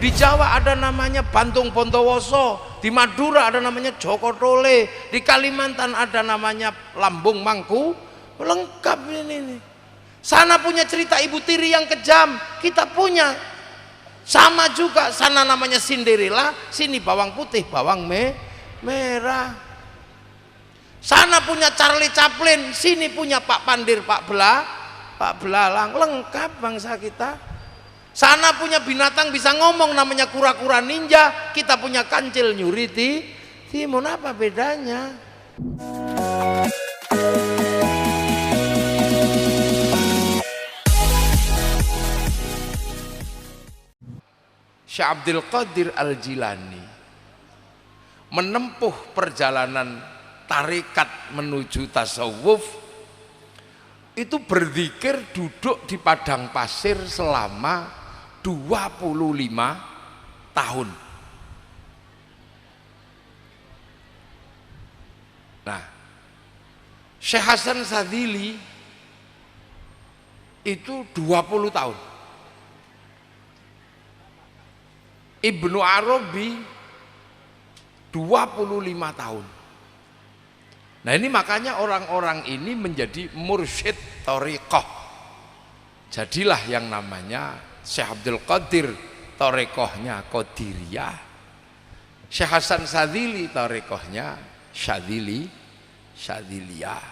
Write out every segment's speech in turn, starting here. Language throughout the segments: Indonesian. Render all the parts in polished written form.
Di Jawa ada namanya Bantung Bontowoso, di Madura ada namanya Joko Tole, di Kalimantan ada namanya Lambung Mangku. Lengkap ini. Sana punya cerita Ibu Tiri yang kejam, kita punya. Sama juga, sana namanya Cinderella, sini bawang putih, bawang merah. Sana punya Charlie Chaplin, sini punya Pak Pandir, Pak Belalang. Lengkap bangsa kita. Sana punya binatang bisa ngomong namanya kura-kura ninja, kita punya kancil nyuri timun. Apa bedanya? Syekh Abdul Qadir Al-Jilani menempuh perjalanan tarekat menuju tasawuf itu berzikir duduk di padang pasir selama 25 tahun. Nah, Syekh Hasan Sadzili itu 20 tahun. Ibnu Arabi 25 tahun. Nah, ini makanya orang-orang ini menjadi mursyid thariqah. Jadilah yang namanya Syekh Abdul Qadir thariqahnya Qadiriyah, Syekh Hasan Sadzili thariqahnya Syadziliyah,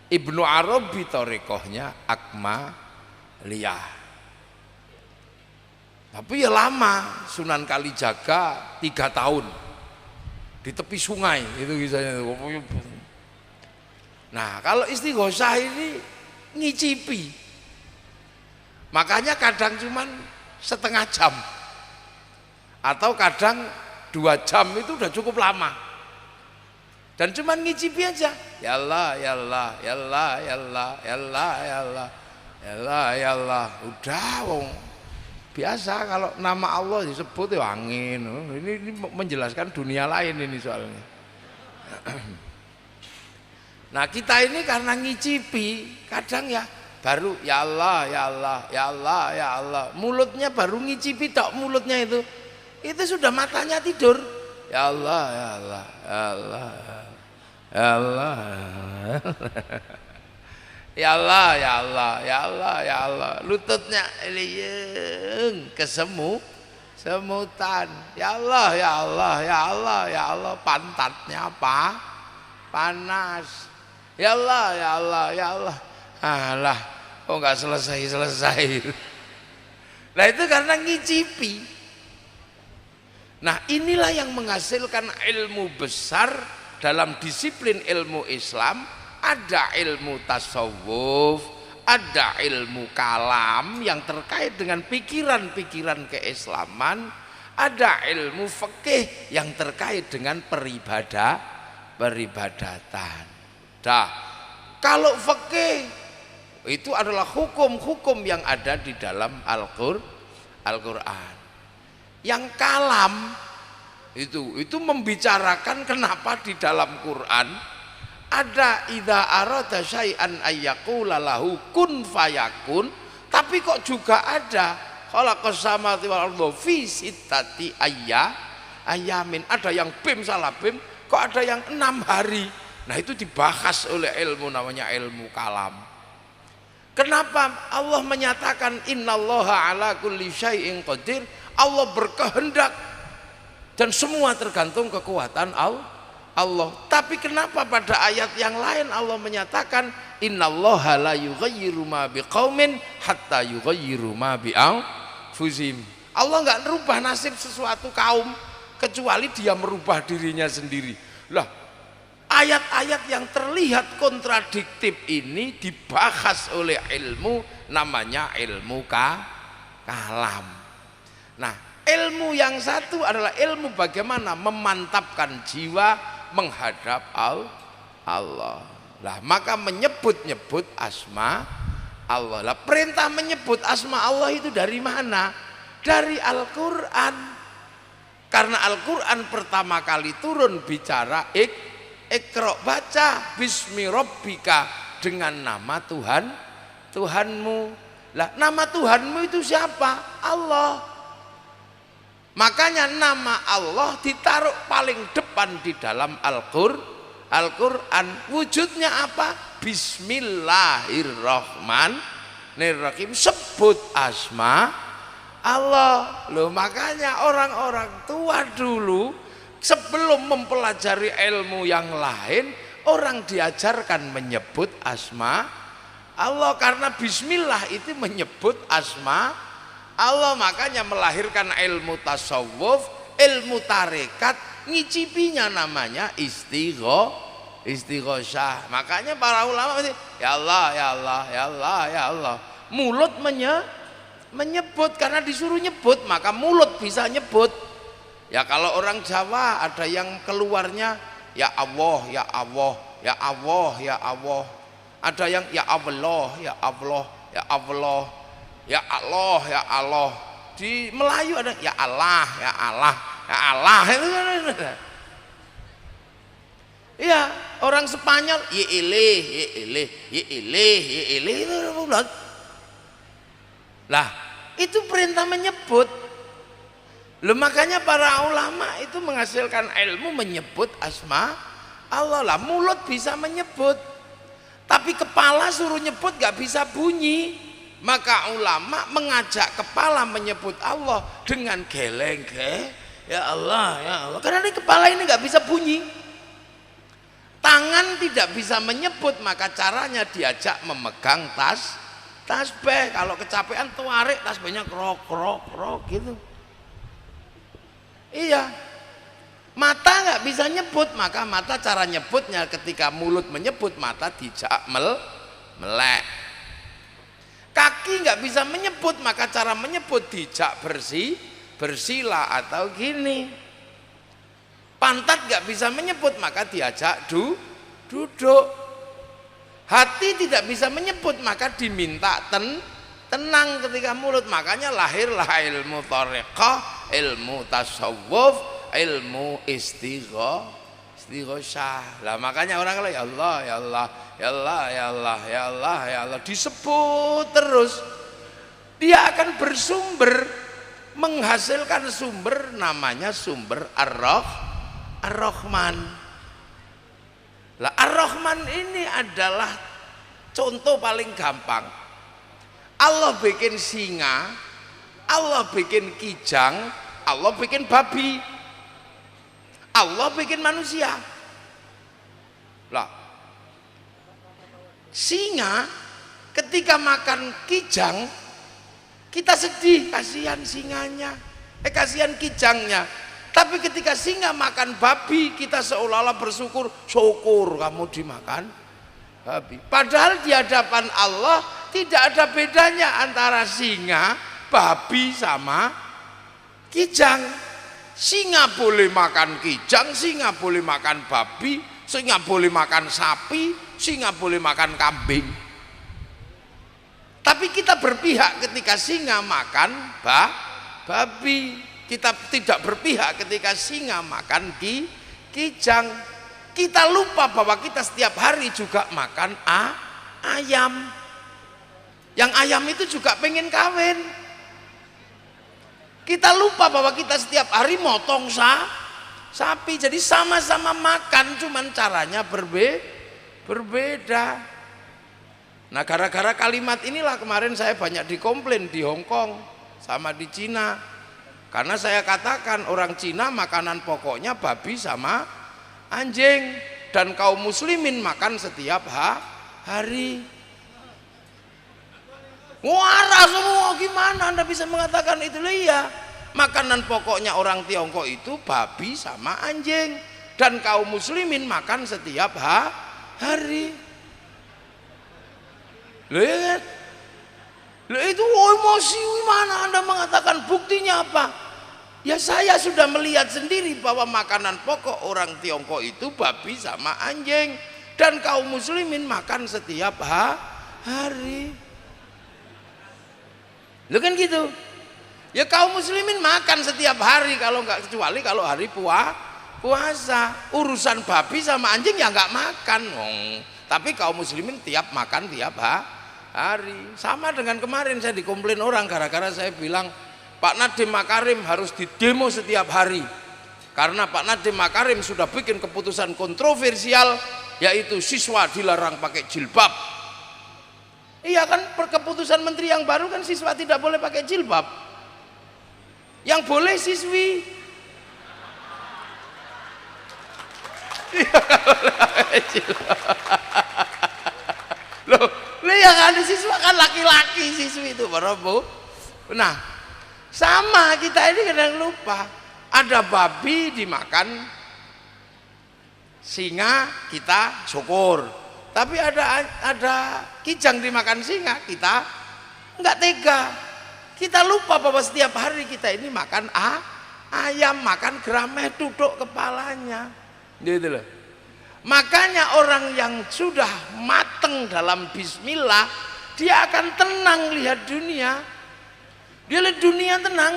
Ibnu Arabi thariqahnya Akmaliyah. Tapi ya lama, Sunan Kalijaga 3 tahun di tepi sungai itu kisahnya. Nah, kalau istighosah ini ngicipi, makanya kadang cuman setengah jam atau kadang 2 jam itu udah cukup lama, dan cuman ngicipi aja. Ya Allah, ya Allah, ya Allah, ya Allah, ya Allah, ya Allah, ya Allah, ya Allah. Udah wong biasa kalau nama Allah disebut ya angin. Ini menjelaskan dunia lain ini soalnya. Nah, kita ini karena ngicipi, kadang ya baru ya Allah, ya Allah, ya Allah, ya Allah. Mulutnya baru ngicipi tok, mulutnya itu sudah matanya tidur. Ya Allah, ya Allah, ya Allah, ya Allah. Ya Allah, ya Allah, ya Allah, ya Allah. Lututnya liung kesemutan. Ya Allah, ya Allah, ya Allah, ya Allah. Pantatnya apa? Panas. Ya Allah, ya Allah, ya Allah. Alah, kok nggak selesai. Nah, itu karena ngicipi. Nah, inilah yang menghasilkan ilmu besar dalam disiplin ilmu Islam. Ada ilmu tasawuf, ada ilmu kalam yang terkait dengan pikiran-pikiran keislaman, ada ilmu fikih yang terkait dengan peribadatan. Dah, kalau fikih itu adalah hukum-hukum yang ada di dalam Al-Qur'an. Yang kalam itu membicarakan kenapa di dalam Quran ada idza arada syai'an ayyaqula lahu kun fayakun, tapi kok juga ada khalaqas samawati wal arda fi sittati ayamin. Ada yang bim salah bim, kok ada yang 6 hari. Nah, itu dibahas oleh ilmu namanya ilmu kalam. Kenapa Allah menyatakan innallaha ala kulli syai'in qadir? Allah berkehendak dan semua tergantung kekuatan Allah. Tapi kenapa pada ayat yang lain Allah menyatakan innallaha la yughayyiru ma biqaumin hatta yughayyiru ma bi anfusihim. Allah enggak merubah nasib sesuatu kaum kecuali dia merubah dirinya sendiri. Lah, ayat-ayat yang terlihat kontradiktif ini dibahas oleh ilmu namanya ilmu kalam. Nah, ilmu yang satu adalah ilmu bagaimana memantapkan jiwa menghadap Allah. Lah, maka menyebut-nyebut asma Allah. Lah, perintah menyebut asma Allah itu dari mana? Dari Al-Qur'an. Karena Al-Qur'an pertama kali turun bicara Iqra, baca bismi rabbika, dengan nama Tuhanmu. Lah, nama Tuhanmu itu siapa? Allah. Makanya nama Allah ditaruh paling depan di dalam Al-Quran. Wujudnya apa? Bismillahirrahmanirrahim. Sebut asma Allah. Loh, makanya orang-orang tua dulu sebelum mempelajari ilmu yang lain, orang diajarkan menyebut asma Allah, karena bismillah itu menyebut asma Allah. Makanya melahirkan ilmu tasawuf, ilmu tarekat, ngicipinya namanya istighosah. Makanya para ulama ya Allah, ya Allah, ya Allah, ya Allah. Mulut menyebut, karena disuruh nyebut maka mulut bisa nyebut. Ya kalau orang Jawa ada yang keluarnya ya Allah, ya Allah, ya Allah, ya Allah. Ada yang ya Allah, ya Allah, ya Allah, ya Allah, ya Allah. Di Melayu ada ya Allah, ya Allah, ya Allah. Iya, orang Spanyol ye ilih, ye ilih, ye ilih, ye ilih. Lah, itu perintah menyebut. Loh, makanya para ulama itu menghasilkan ilmu menyebut asma Allah. Lah, mulut bisa menyebut, tapi kepala suruh nyebut gak bisa bunyi. Maka ulama mengajak kepala menyebut Allah dengan geleng, ya Allah, ya Allah. Karena ini kepala ini gak bisa bunyi. Tangan tidak bisa menyebut, maka caranya diajak memegang tasbih. Kalau kecapean tarik tasbihnya krok gitu. Iya. Mata nggak bisa nyebut, maka mata cara nyebutnya ketika mulut menyebut, mata dijak melek. Kaki nggak bisa menyebut, maka cara menyebut dijak bersila atau gini. Pantat nggak bisa menyebut, maka diajak duduk. Hati tidak bisa menyebut, maka diminta tenang ketika mulut. Makanya lahirlah ilmu thariqah, ilmu tasawuf, ilmu istighosah. Lah makanya orang kalau ya Allah, ya Allah, ya Allah, ya Allah, ya Allah, ya Allah disebut terus, dia akan bersumber, menghasilkan sumber, namanya sumber Ar-Rahman. Lah Ar-Rahman ini adalah contoh paling gampang. Allah bikin singa, Allah bikin kijang, Allah bikin babi, Allah bikin manusia. Lah singa ketika makan kijang kita sedih, kasihan singanya, kasihan kijangnya. Tapi ketika singa makan babi, kita seolah-olah bersyukur, syukur kamu dimakan babi. Padahal di hadapan Allah tidak ada bedanya antara singa, babi sama kijang. Singa boleh makan kijang, singa boleh makan babi, singa boleh makan sapi, singa boleh makan kambing. Tapi kita berpihak ketika singa makan babi. Kita tidak berpihak ketika singa makan kijang. Kita lupa bahwa kita setiap hari juga makan ayam. Yang ayam itu juga pengen kawin. Kita lupa bahwa kita setiap hari motong sapi. Jadi sama-sama makan, cuman caranya berbeda. Nah, gara-gara kalimat inilah kemarin saya banyak dikomplain di Hong Kong sama di Cina. Karena saya katakan orang Cina makanan pokoknya babi sama anjing, dan kaum muslimin makan setiap hari. Wah, semua gimana Anda bisa mengatakan itu? Iya, makanan pokoknya orang Tiongkok itu babi sama anjing, dan kaum muslimin makan setiap hari. Lihat, itu emosi gimana Anda mengatakan? Buktinya apa? Ya saya sudah melihat sendiri bahwa makanan pokok orang Tiongkok itu babi sama anjing, dan kaum muslimin makan setiap hari. Lu kan gitu. Ya kaum muslimin makan setiap hari, kalau nggak, kecuali kalau hari puasa. Urusan babi sama anjing ya nggak makan. Tapi kaum muslimin makan tiap hari. Sama dengan kemarin saya dikomplain orang gara-gara saya bilang Pak Nadiem Makarim harus didemo setiap hari karena Pak Nadiem Makarim sudah bikin keputusan kontroversial, yaitu siswa dilarang pakai jilbab. Iya kan, keputusan menteri yang baru kan siswa tidak boleh pakai jilbab, yang boleh siswi. Loh, yang ada siswa kan laki-laki, siswi itu Bu. Nah, sama kita ini kadang lupa, ada babi dimakan singa kita syukur, tapi ada kijang dimakan singa kita nggak tega. Kita lupa bahwa setiap hari kita ini makan ayam, makan gerameh, duduk kepalanya gitu loh. Makanya orang yang sudah mateng dalam bismillah, dia akan tenang lihat dunia. Dia lihat dunia tenang,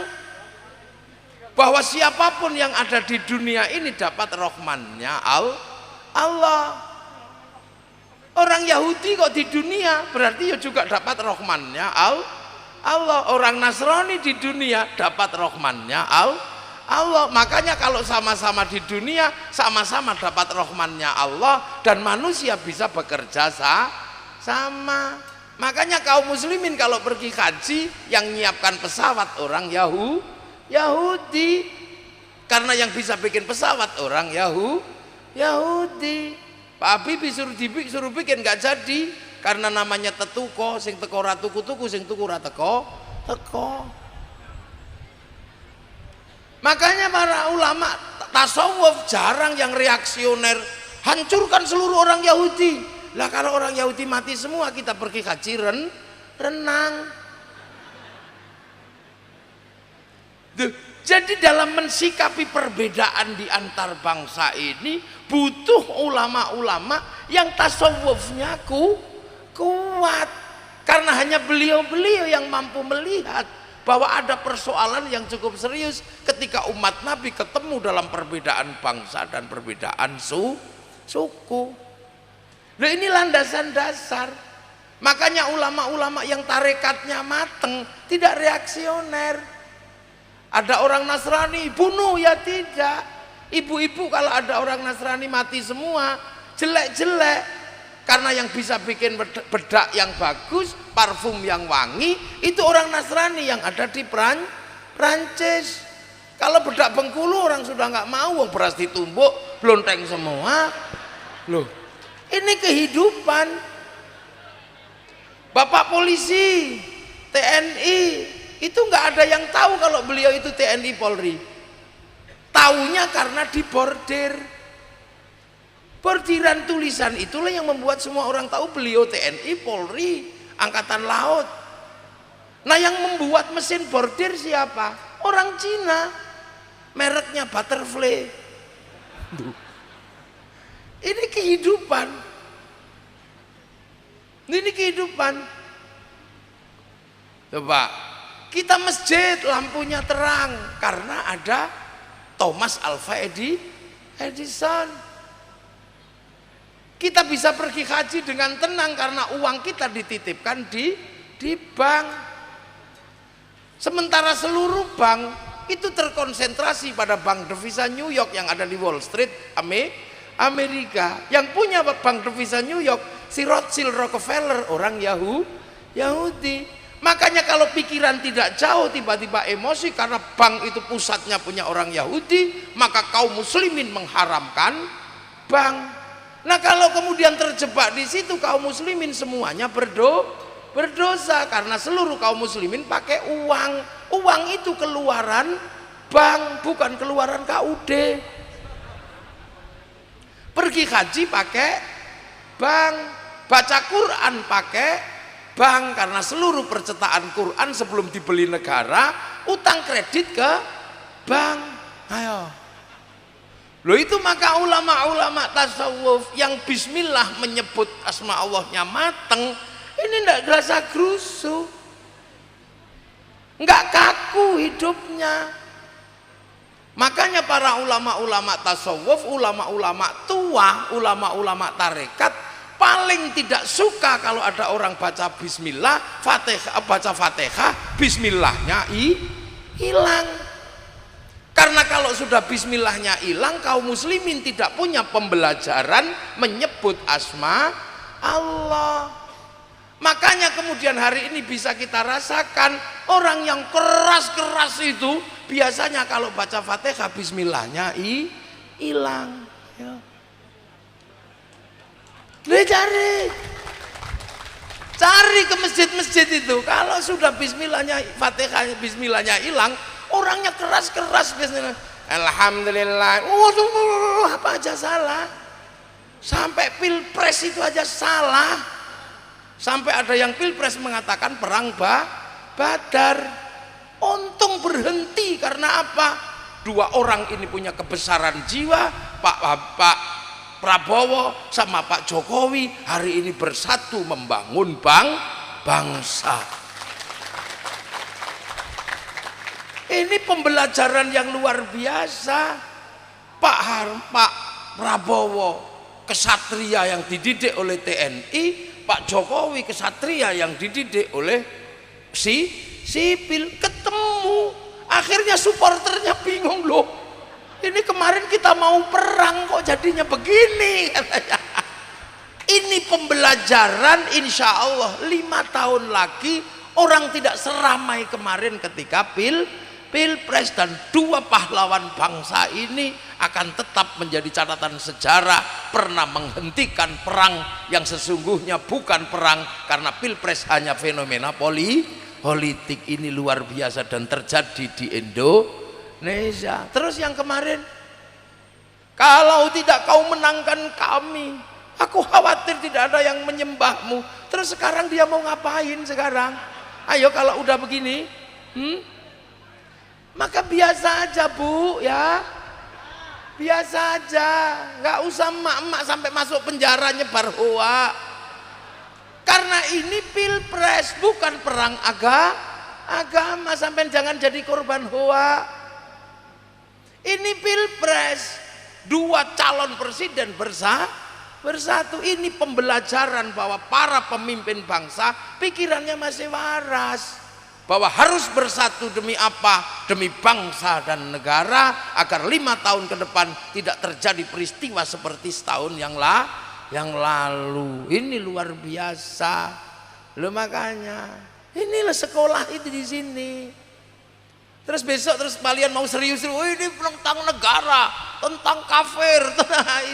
bahwa siapapun yang ada di dunia ini dapat rahmannya Allah. Orang Yahudi kok di dunia, berarti ya juga dapat rahmannya Allah. Orang Nasrani di dunia dapat rahmannya Allah. Makanya kalau sama-sama di dunia, sama-sama dapat rahmannya Allah, dan manusia bisa bekerja sama. Makanya kaum muslimin kalau pergi haji, yang nyiapkan pesawat orang Yahudi, karena yang bisa bikin pesawat orang Yahudi. Pak Habibie suruh bikin nggak jadi, karena namanya tetuko, sing teko ra tuku-tuku, sing tuku ra teko. Makanya para ulama tasawuf jarang yang reaksioner, hancurkan seluruh orang Yahudi. Lah kalau orang Yahudi mati semua, kita pergi haji renang. Jadi dalam mensikapi perbedaan di antar bangsa ini butuh ulama-ulama yang tasawufnya kuat, karena hanya beliau-beliau yang mampu melihat bahwa ada persoalan yang cukup serius ketika umat Nabi ketemu dalam perbedaan bangsa dan perbedaan suku. Nah, ini landasan dasar. Makanya ulama-ulama yang tarekatnya mateng tidak reaksioner. Ada orang Nasrani bunuh, ya tidak. Ibu-ibu kalau ada orang Nasrani mati semua, jelek-jelek, karena yang bisa bikin bedak yang bagus, parfum yang wangi, itu orang Nasrani yang ada di Prancis. Kalau bedak Bengkulu orang sudah nggak mau, beras ditumbuk blonteng semua. Loh, ini kehidupan. Bapak polisi, TNI, itu nggak ada yang tahu kalau beliau itu TNI Polri. Taunya karena di bordiran tulisan itulah yang membuat semua orang tahu beliau TNI Polri, Angkatan Laut. Nah, yang membuat mesin bordir siapa? Orang Cina, mereknya Butterfly. Ini kehidupan. Ini kehidupan. Coba kita masjid lampunya terang karena ada Thomas Alva Edison. Kita bisa pergi haji dengan tenang karena uang kita dititipkan di bank. Sementara seluruh bank itu terkonsentrasi pada bank devisa New York yang ada di Wall Street, Amerika. Yang punya bank devisa New York si Rothschild Rockefeller, orang Yahudi. Makanya kalau pikiran tidak jauh, tiba-tiba emosi karena bank itu pusatnya punya orang Yahudi, maka kaum muslimin mengharamkan bank. Nah, kalau kemudian terjebak di situ, kaum muslimin semuanya berdosa karena seluruh kaum muslimin pakai uang. Uang itu keluaran bank, bukan keluaran KUD. Pergi haji pakai bank, baca Quran pakai bank, karena seluruh percetakan Quran sebelum dibeli negara utang kredit ke bank. Ayo. Loh, itu maka ulama-ulama tasawuf yang bismillah menyebut asma Allahnya mateng, ini enggak gerasa gerusu, enggak kaku hidupnya. Makanya para ulama-ulama tasawuf, ulama-ulama tua, ulama-ulama tarekat paling tidak suka kalau ada orang baca bismillah, baca Fatihah, bismillahnya hilang. Karena kalau sudah bismillahnya hilang, kaum muslimin tidak punya pembelajaran menyebut asma Allah. Makanya kemudian hari ini bisa kita rasakan orang yang keras-keras itu biasanya kalau baca Fatihah bismillahnya hilang. Ya. Cari ke masjid-masjid itu, kalau sudah bismillahnya Fatihah bismillahnya hilang, orangnya keras-keras biasanya. Alhamdulillah. Apa aja salah. Sampai pilpres itu aja salah. Sampai ada yang pilpres mengatakan perang Badar. Untung berhenti karena apa? Dua orang ini punya kebesaran jiwa, Pak Prabowo sama Pak Jokowi hari ini bersatu membangun bangsa. Ini pembelajaran yang luar biasa. Pak Prabowo kesatria yang dididik oleh TNI, Pak Jokowi kesatria yang dididik oleh sipil, ketemu. Akhirnya supporternya bingung, loh. Ini kemarin kita mau perang kok jadinya begini katanya. Ini pembelajaran, insya Allah 5 tahun lagi orang tidak seramai kemarin ketika pilpres, dan dua pahlawan bangsa ini akan tetap menjadi catatan sejarah pernah menghentikan perang yang sesungguhnya bukan perang, karena pilpres hanya fenomena politik. Ini luar biasa dan terjadi di Indonesia. Terus yang kemarin, kalau tidak kau menangkan kami, aku khawatir tidak ada yang menyembahmu. Terus sekarang dia mau ngapain sekarang? Ayo kalau udah begini, maka biasa aja Bu ya, biasa aja, nggak usah emak-emak sampai masuk penjara nyebar hoak. Karena ini pilpres bukan perang agama, sampai jangan jadi korban hoak. Ini pilpres, dua calon presiden bersatu. Ini pembelajaran bahwa para pemimpin bangsa pikirannya masih waras, bahwa harus bersatu demi apa? Demi bangsa dan negara, agar 5 tahun ke depan tidak terjadi peristiwa seperti setahun yang lalu. Ini luar biasa. Loh, makanya inilah sekolah itu di sini. Terus besok kalian mau serius, ini tentang negara, tentang kafir.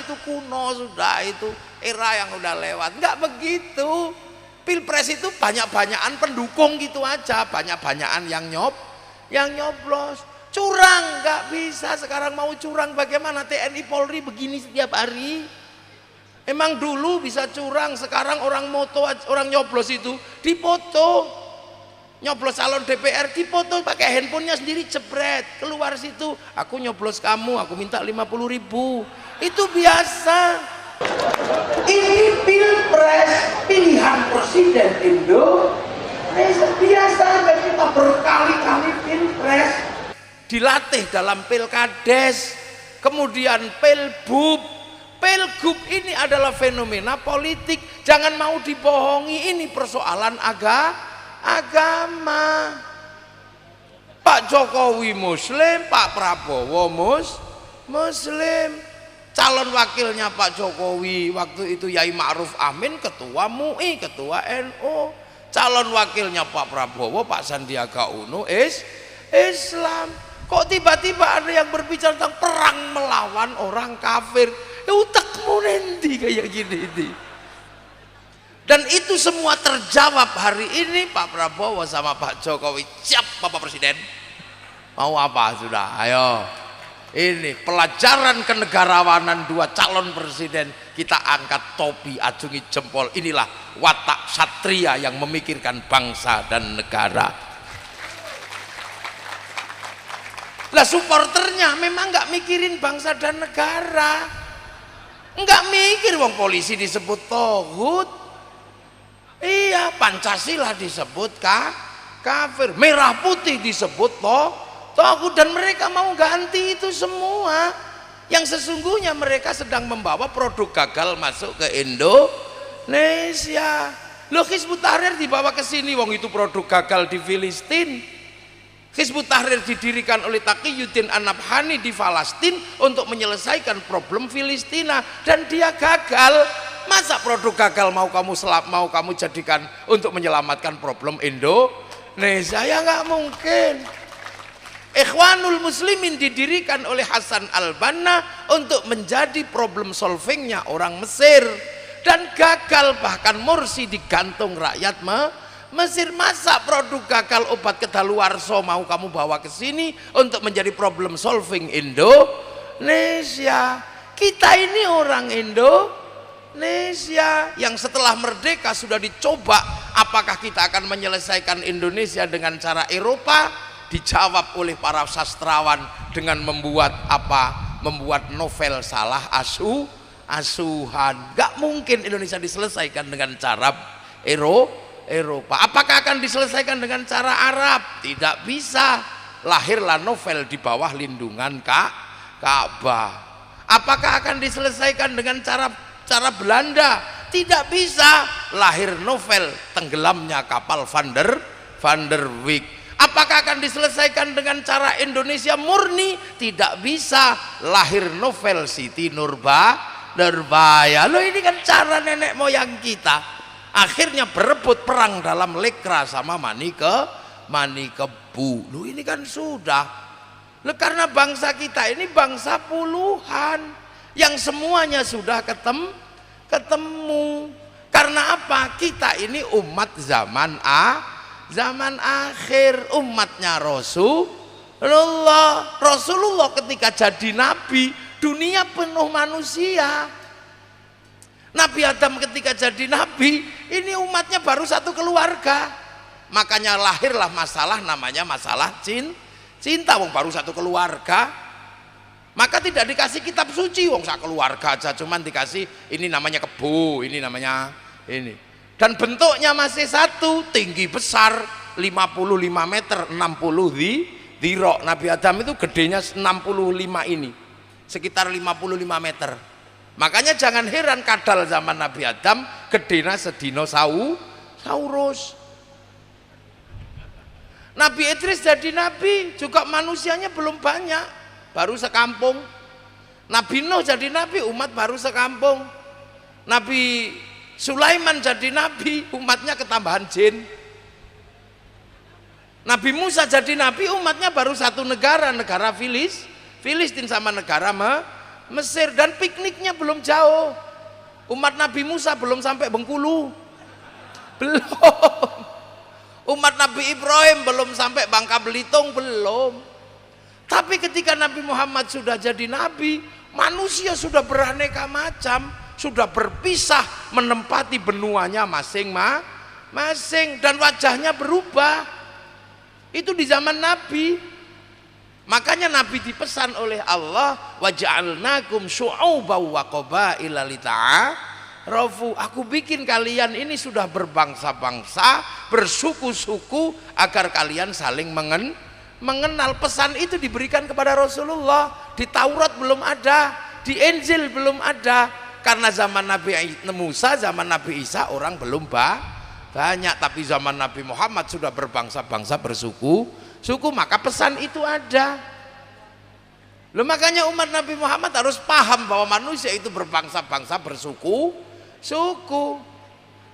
Itu kuno sudah, itu era yang udah lewat. Enggak begitu. Pilpres itu banyak-banyakan pendukung gitu aja, banyak-banyakan yang nyoblos. Curang nggak bisa. Sekarang mau curang bagaimana? TNI Polri begini setiap hari. Emang dulu bisa curang, sekarang orang nyoblos itu dipoto. Nyoblos calon DPR dipoto pakai handphonenya sendiri, jebret, keluar situ, aku nyoblos kamu, aku minta 50.000. Itu biasa. Ini pilpres, pilihan presiden Indonesia biasa. Dan kita berkali-kali pilpres, dilatih dalam pilkades, kemudian pilgub ini adalah fenomena politik. Jangan mau dibohongi, ini persoalan agama. Pak Jokowi Muslim, Pak Prabowo Muslim. Calon wakilnya Pak Jokowi waktu itu Yai Ma'ruf Amin, ketua MUI, ketua NU. Calon wakilnya Pak Prabowo, Pak Sandiaga Uno, Islam. Kok tiba-tiba ada yang berbicara tentang perang melawan orang kafir? Ya utakmu nanti kayak gini ini. Dan itu semua terjawab hari ini. Pak Prabowo sama Pak Jokowi, siap Bapak Presiden. Mau apa sudah? Ayo. Ini pelajaran kenegarawanan dua calon presiden. Kita angkat topi, acungi jempol. Inilah watak satria yang memikirkan bangsa dan negara. Lah supporternya memang nggak mikirin bangsa dan negara, nggak mikir. Wong polisi disebut tohut, iya, Pancasila disebut kafir, merah putih disebut tohut, dan mereka mau ganti itu semua. Yang sesungguhnya mereka sedang membawa produk gagal masuk ke Indonesia. Loh, Hizbut Tahrir dibawa ke sini, wong itu produk gagal di Filistin. Hizbut Tahrir didirikan oleh Taqiyuddin An-Nabhani di Palestina untuk menyelesaikan problem Filistina, dan dia gagal. Masa produk gagal mau kamu jadikan untuk menyelamatkan problem Indonesia? Ya nggak mungkin. Ikhwanul Muslimin didirikan oleh Hasan al-Banna untuk menjadi problem solvingnya orang Mesir, dan gagal. Bahkan Mursi digantung rakyat Mesir. Masa produk gagal obat kedaluarsa mau kamu bawa ke sini untuk menjadi problem solving Indonesia? Kita ini orang Indonesia yang setelah merdeka sudah dicoba, apakah kita akan menyelesaikan Indonesia dengan cara Eropa? Dijawab oleh para sastrawan dengan membuat apa? Membuat novel salah asuhan. Gak mungkin Indonesia diselesaikan dengan cara Eropa. Apakah akan diselesaikan dengan cara Arab? Tidak bisa. Lahirlah novel di bawah lindungan Ka'bah. Apakah akan diselesaikan dengan cara Belanda? Tidak bisa. Lahir novel tenggelamnya kapal Van der Wijk. Apakah akan diselesaikan dengan cara Indonesia murni? Tidak bisa. Lahir novel Siti Nurbaya. Loh, ini kan cara nenek moyang kita. Akhirnya berebut perang dalam Lekra sama Manikebu. Loh, ini kan sudah. Loh, karena bangsa kita ini bangsa puluhan yang semuanya sudah ketemu. Karena apa? Kita ini umat zaman akhir, umatnya Rasulullah ketika jadi nabi, dunia penuh manusia. Nabi Adam ketika jadi nabi, ini umatnya baru satu keluarga. Makanya lahirlah masalah namanya masalah cinta. Wong baru satu keluarga, maka tidak dikasih kitab suci. Wong sak keluarga aja cuman dikasih ini namanya kebo, ini namanya ini. Dan bentuknya masih satu, tinggi besar 55 meter 60 dhira. Nabi Adam itu gedenya 65 ini, sekitar 55 meter. Makanya jangan heran kadal zaman Nabi Adam gedena sedinosaurus. Nabi Idris jadi nabi juga manusianya belum banyak, baru sekampung. Nabi Nuh jadi nabi, umat baru sekampung. Nabi Sulaiman jadi nabi, umatnya ketambahan jin. Nabi Musa jadi nabi, umatnya baru satu negara Filistin sama negara Mesir, dan pikniknya belum jauh. Umat Nabi Musa belum sampai Bengkulu, belum. Umat Nabi Ibrahim belum sampai Bangka Belitung, belum. Tapi ketika Nabi Muhammad sudah jadi nabi, manusia sudah beraneka macam, sudah berpisah menempati benuanya masing-masing, dan wajahnya berubah. Itu di zaman Nabi. Makanya Nabi dipesan oleh Allah, waja'alnakum syu'uban wa qabaila lita'arafu. Aku bikin kalian ini sudah berbangsa-bangsa, bersuku-suku, agar kalian saling mengenal. Pesan itu diberikan kepada Rasulullah. Di Taurat belum ada, di Injil belum ada. Karena zaman Nabi Musa, zaman Nabi Isa orang belum banyak, tapi zaman Nabi Muhammad sudah berbangsa-bangsa, bersuku, maka pesan itu ada. Loh, makanya umat Nabi Muhammad harus paham bahwa manusia itu berbangsa-bangsa, bersuku.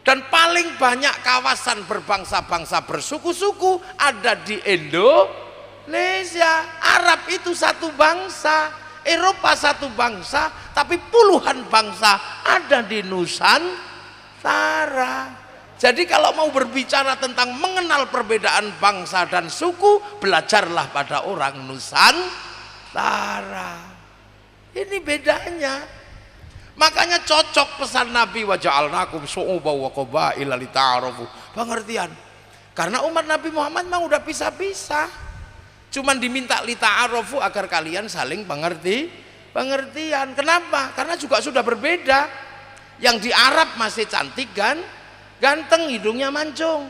Dan paling banyak kawasan berbangsa-bangsa, bersuku-suku ada di Indonesia. Arab itu satu bangsa, Eropa satu bangsa, tapi puluhan bangsa ada di Nusantara. Jadi kalau mau berbicara tentang mengenal perbedaan bangsa dan suku, belajarlah pada orang Nusantara. Ini bedanya. Makanya cocok pesan Nabi, waja'alnakum syu'uban wa qabaila lita'arafu. Pengertian. Karena umat Nabi Muhammad memang udah pisah-pisah. Cuman diminta lita'arafu agar kalian saling pengertian. Kenapa? Karena juga sudah berbeda. Yang di Arab masih cantik kan, ganteng, hidungnya mancung.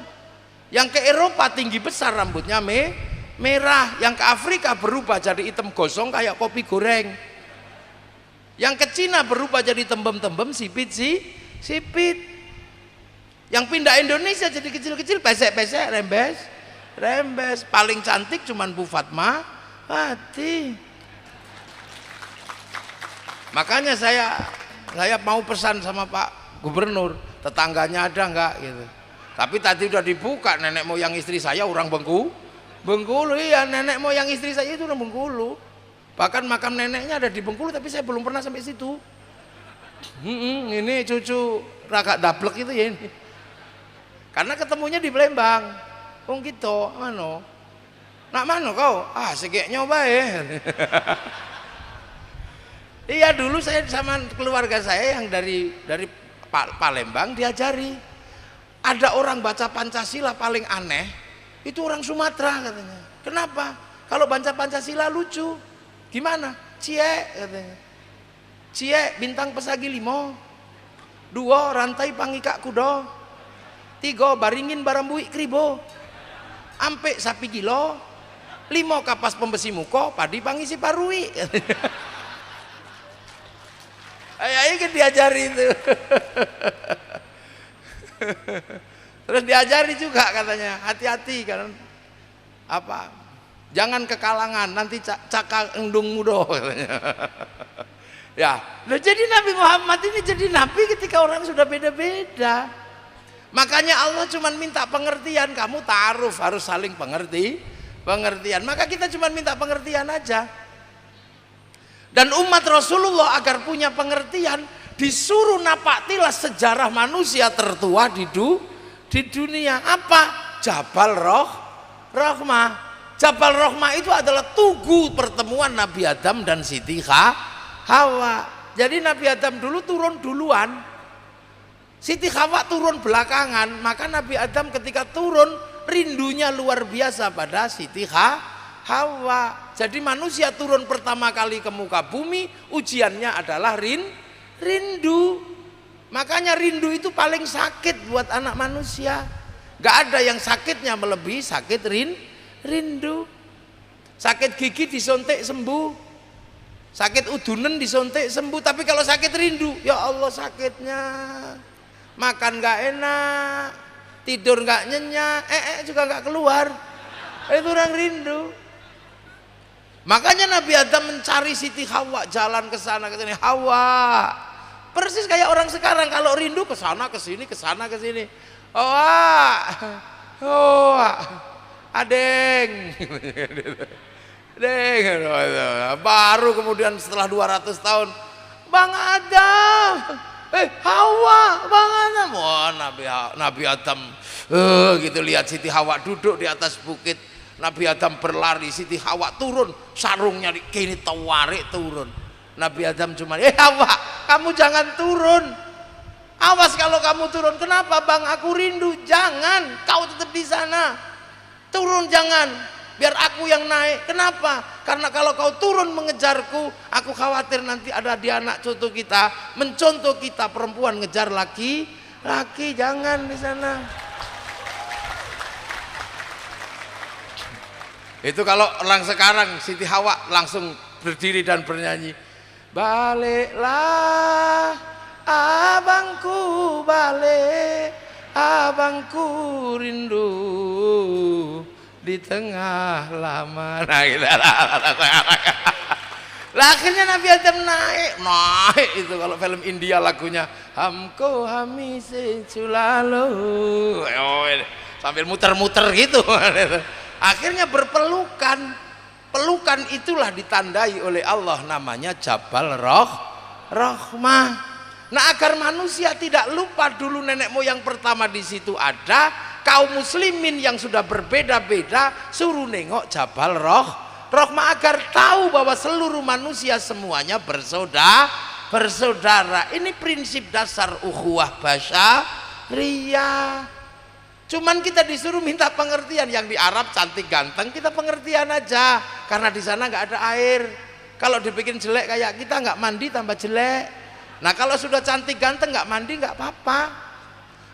Yang ke Eropa tinggi besar, rambutnya merah. Yang ke Afrika berubah jadi hitam gosong kayak kopi goreng. Yang ke Cina berubah jadi tembem-tembem, sipit. Yang pindah Indonesia jadi kecil-kecil, pesek-pesek, rembes. Paling cantik cuman Bu Fatmawati. Makanya saya mau pesan sama Pak Gubernur, tetangganya ada enggak gitu. Tapi tadi udah dibuka, nenek moyang istri saya orang Bengkulu. Iya, nenek moyang istri saya itu orang Bengkulu. Bahkan makam neneknya ada di Bengkulu, tapi saya belum pernah sampai situ. Ini cucu Raka Dablek itu ya ini. Karena ketemunya di Palembang. Oh gitu, mano. Nak mano kau? Ah, segek nyoba ya. Iya, dulu saya sama keluarga saya yang dari Palembang diajari. Ada orang baca Pancasila paling aneh, itu orang Sumatera katanya. Kenapa? Kalau baca Pancasila lucu. Gimana? Cie katanya. Cie bintang pesagi 5, 2 rantai pangikak kudo, 3 baringin barambui kribo, ampe sapi kilo, 5 kapas pembesi muko, padi pangisi parui. Ayah kan diajari itu. Terus diajari juga katanya, hati-hati kan apa? Jangan kekalangan, nanti cakal endung mudo katanya. Ya, jadi Nabi Muhammad ini jadi nabi ketika orang sudah beda-beda. Makanya Allah cuma minta pengertian, kamu ta'aruf harus saling pengertian. Maka kita cuma minta pengertian aja. Dan umat Rasulullah agar punya pengertian disuruh napaktilah sejarah manusia tertua di dunia. Apa? Jabal Rahmah. Jabal Rahmah itu adalah tugu pertemuan Nabi Adam dan Siti Hawa. Jadi Nabi Adam dulu turun duluan, Siti Hawa turun belakangan. Maka Nabi Adam ketika turun rindunya luar biasa pada Siti Hawa. Jadi manusia turun pertama kali ke muka bumi, ujiannya adalah rindu. Makanya rindu itu paling sakit buat anak manusia. Gak ada yang sakitnya melebihi sakit rindu. Sakit gigi disontek sembuh, sakit udunen disontek sembuh. Tapi kalau sakit rindu, ya Allah sakitnya, makan gak enak, tidur gak nyenyak, juga gak keluar. Itu orang rindu. Makanya Nabi Adam mencari Siti Hawa, jalan ke sana ke sini. Hawa, persis kayak orang sekarang kalau rindu ke sana ke sini, ke sana ke sini. Oh, adeng. Baru kemudian setelah 200 tahun, Bang Adam, Hawa, Bang Adam. Wah, Nabi Adam gitu lihat Siti Hawa duduk di atas bukit. Nabi Adam berlari, Siti Hawa turun, sarungnya kini tawarik turun. Nabi Adam cuma, Hawa, kamu jangan turun. Awas kalau kamu turun. Kenapa Bang? Aku rindu. Jangan, kau tetap di sana. Turun jangan, biar aku yang naik. Kenapa? Karena kalau kau turun mengejarku, aku khawatir nanti ada di anak cucu kita mencontoh kita perempuan ngejar laki. Jangan di sana. Itu kalau orang sekarang Siti Hawa langsung berdiri dan bernyanyi, baliklah abangku, balik abangku rindu di tengah lama. Nah gitu. Lah akhirnya Nabi Adam naik itu kalau film India lagunya Hamko Hamise Culalo, sambil muter-muter gitu. Akhirnya berpelukan. Pelukan itulah ditandai oleh Allah, namanya Jabal Rahmah. Nah, agar manusia tidak lupa dulu nenek moyang pertama di situ ada, kaum muslimin yang sudah berbeda-beda suruh nengok Jabal Rahmah agar tahu bahwa seluruh manusia semuanya bersaudara. Ini prinsip dasar ukhuwah basyariyah. Cuman kita disuruh minta pengertian. Yang di Arab cantik ganteng, kita pengertian aja, karena di sana nggak ada air. Kalau dibikin jelek kayak kita, nggak mandi tambah jelek. Nah kalau sudah cantik ganteng nggak mandi nggak apa-apa.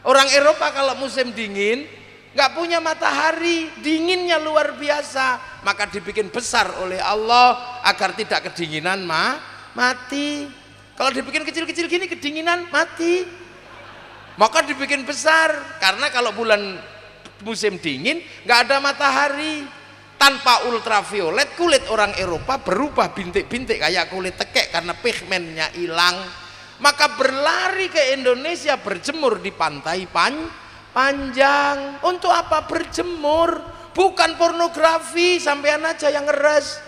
Orang Eropa kalau musim dingin nggak punya matahari, dinginnya luar biasa, maka dibikin besar oleh Allah agar tidak kedinginan mati. Kalau dibikin kecil-kecil gini kedinginan mati. Maka dibikin besar, karena kalau bulan musim dingin nggak ada matahari. Tanpa ultraviolet kulit orang Eropa berubah bintik-bintik kayak kulit tekek karena pigmennya hilang. Maka berlari ke Indonesia berjemur di pantai panjang. Untuk apa berjemur? Bukan pornografi, sampean aja yang ngeres.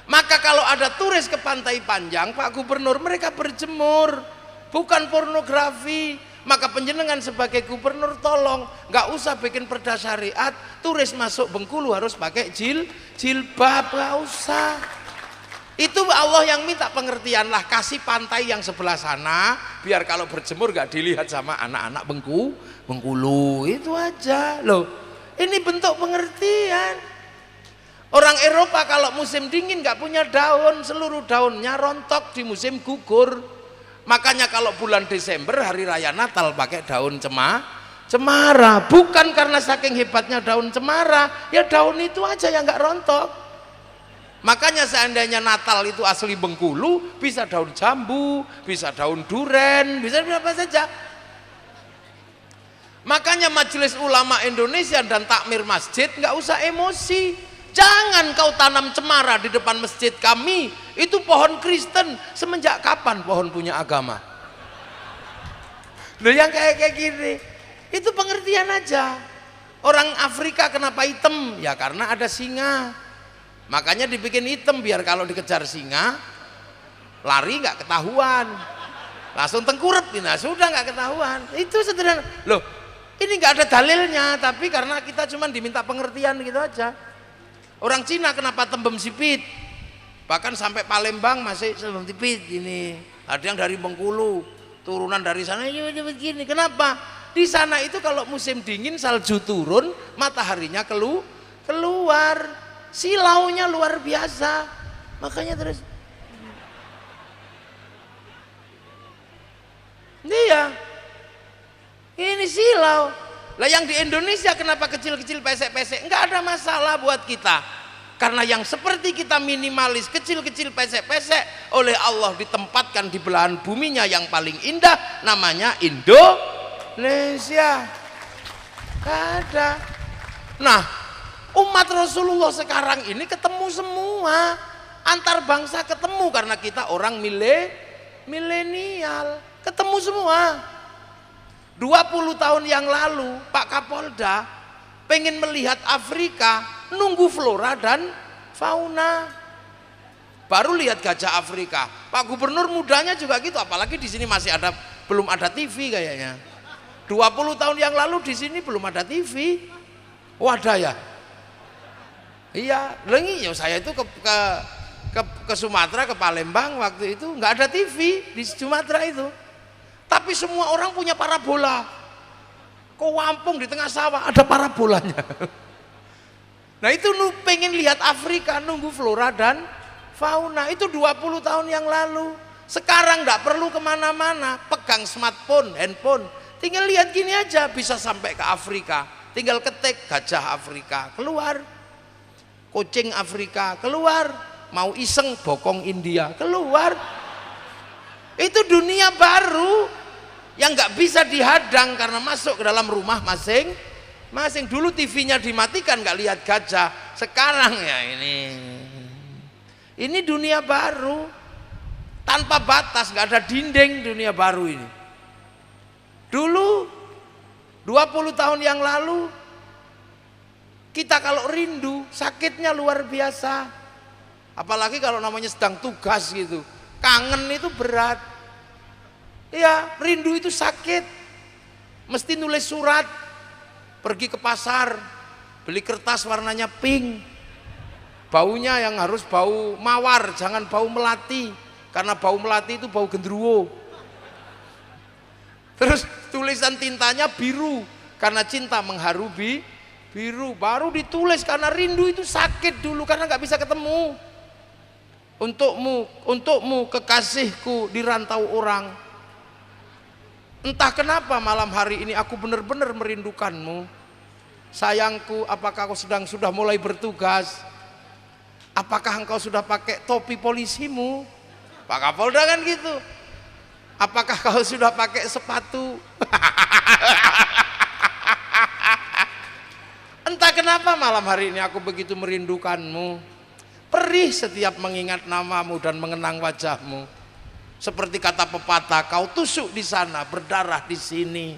Maka kalau ada turis ke pantai panjang, Pak Gubernur, mereka berjemur, bukan pornografi. Maka penjenengan sebagai gubernur tolong nggak usah bikin perda syariat turis masuk Bengkulu harus pakai jilbab, nggak usah. Itu Allah yang minta pengertian lah, kasih pantai yang sebelah sana biar kalau berjemur nggak dilihat sama anak-anak Bengkulu, itu aja loh. Ini bentuk pengertian. Orang Eropa kalau musim dingin nggak punya daun, seluruh daunnya rontok di musim gugur. Makanya kalau bulan Desember hari raya Natal pakai daun cemara, bukan karena saking hebatnya daun cemara, ya daun itu aja yang nggak rontok. Makanya seandainya Natal itu asli Bengkulu, bisa daun jambu, bisa daun duren, bisa apa saja. Makanya Majelis Ulama Indonesia dan takmir masjid nggak usah emosi. Jangan kau tanam cemara di depan masjid kami, itu pohon Kristen. Semenjak kapan pohon punya agama? Loh yang kayak gini, itu pengertian aja. Orang Afrika kenapa hitam? Ya karena ada singa. Makanya dibikin hitam biar kalau dikejar singa, lari nggak ketahuan. Langsung tengkurap, nah sudah nggak ketahuan. Itu sederhana. Loh, ini nggak ada dalilnya, tapi karena kita cuma diminta pengertian gitu aja. Orang Cina kenapa tembem sipit? Bahkan sampai Palembang masih tembem sipit ini. Ada yang dari Bengkulu, turunan dari sana ini begini. Kenapa? Di sana itu kalau musim dingin salju turun, mataharinya keluar. Silaunya luar biasa. Makanya terus iya. Ini silau. Lah yang di Indonesia kenapa kecil-kecil pesek-pesek? Enggak ada masalah buat kita. Karena yang seperti kita minimalis, kecil-kecil pesek-pesek oleh Allah ditempatkan di belahan buminya yang paling indah, namanya Indonesia. Enggak ada. Nah, umat Rasulullah sekarang ini ketemu semua. Antar bangsa ketemu karena kita orang milenial. Ketemu semua. 20 tahun yang lalu Pak Kapolda pengen melihat Afrika, nunggu flora dan fauna, baru lihat gajah Afrika. Pak Gubernur mudanya juga gitu, apalagi di sini masih ada, belum ada TV kayaknya. 20 tahun yang lalu di sini belum ada TV. Wadah ya. Iya, lengi ya saya itu ke Sumatera, ke Palembang waktu itu nggak ada TV di Sumatera itu. Tapi semua orang punya parabola. Kok Wampung di tengah sawah ada parabolanya. Nah itu pengen lihat Afrika, nunggu flora dan fauna. Itu 20 tahun yang lalu. Sekarang nggak perlu kemana-mana, pegang smartphone, handphone, tinggal lihat gini aja bisa sampai ke Afrika. Tinggal ketik gajah Afrika keluar, kucing Afrika keluar, mau iseng bokong India keluar. Itu dunia baru yang nggak bisa dihadang karena masuk ke dalam rumah masing-masing. Dulu TV-nya dimatikan nggak lihat gajah, sekarang ya ini dunia baru tanpa batas, nggak ada dinding, dunia baru ini. Dulu 20 tahun yang lalu kita kalau rindu sakitnya luar biasa, apalagi kalau namanya sedang tugas gitu. Kangen itu berat. Ya, rindu itu sakit. Mesti nulis surat, pergi ke pasar, beli kertas warnanya pink. Baunya yang harus bau mawar, jangan bau melati. Karena bau melati itu bau genderuwo. Terus tulisan tintanya biru, karena cinta mengharu biru. Baru ditulis karena rindu itu sakit dulu, karena nggak bisa ketemu. Untukmu kekasihku di rantau orang. Entah kenapa malam hari ini aku benar-benar merindukanmu. Sayangku, apakah kau sudah mulai bertugas? Apakah engkau sudah pakai topi polisimu? Pak Kapolda kan gitu. Apakah kau sudah pakai sepatu? kenapa malam hari ini aku begitu merindukanmu? Perih setiap mengingat namamu dan mengenang wajahmu. Seperti kata pepatah, kau tusuk di sana, berdarah di sini.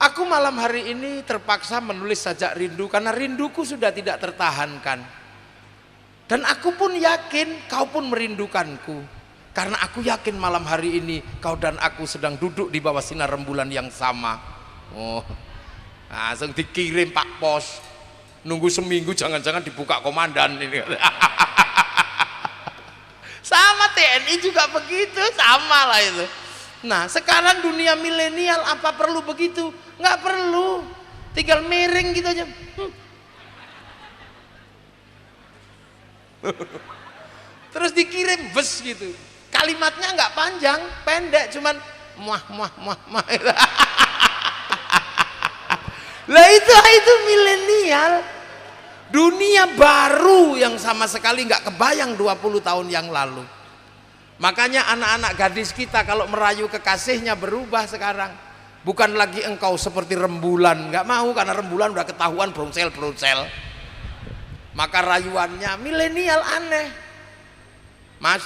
Aku malam hari ini terpaksa menulis sajak rindu karena rinduku sudah tidak tertahankan. Dan aku pun yakin kau pun merindukanku. Karena aku yakin malam hari ini kau dan aku sedang duduk di bawah sinar rembulan yang sama. Oh, langsung dikirim Pak Pos. Nunggu seminggu jangan-jangan dibuka komandan ini. Sama TNI juga begitu, sama lah itu. Nah sekarang dunia milenial apa perlu begitu? Nggak perlu, tinggal miring gitu aja. Terus dikirim bus gitu, kalimatnya nggak panjang, pendek, cuman muah. Lah itu milenial, dunia baru yang sama sekali nggak kebayang 20 tahun yang lalu. Makanya anak-anak gadis kita kalau merayu kekasihnya berubah sekarang. Bukan lagi engkau seperti rembulan, nggak mau, karena rembulan udah ketahuan bronsel. Maka rayuannya milenial aneh. Mas,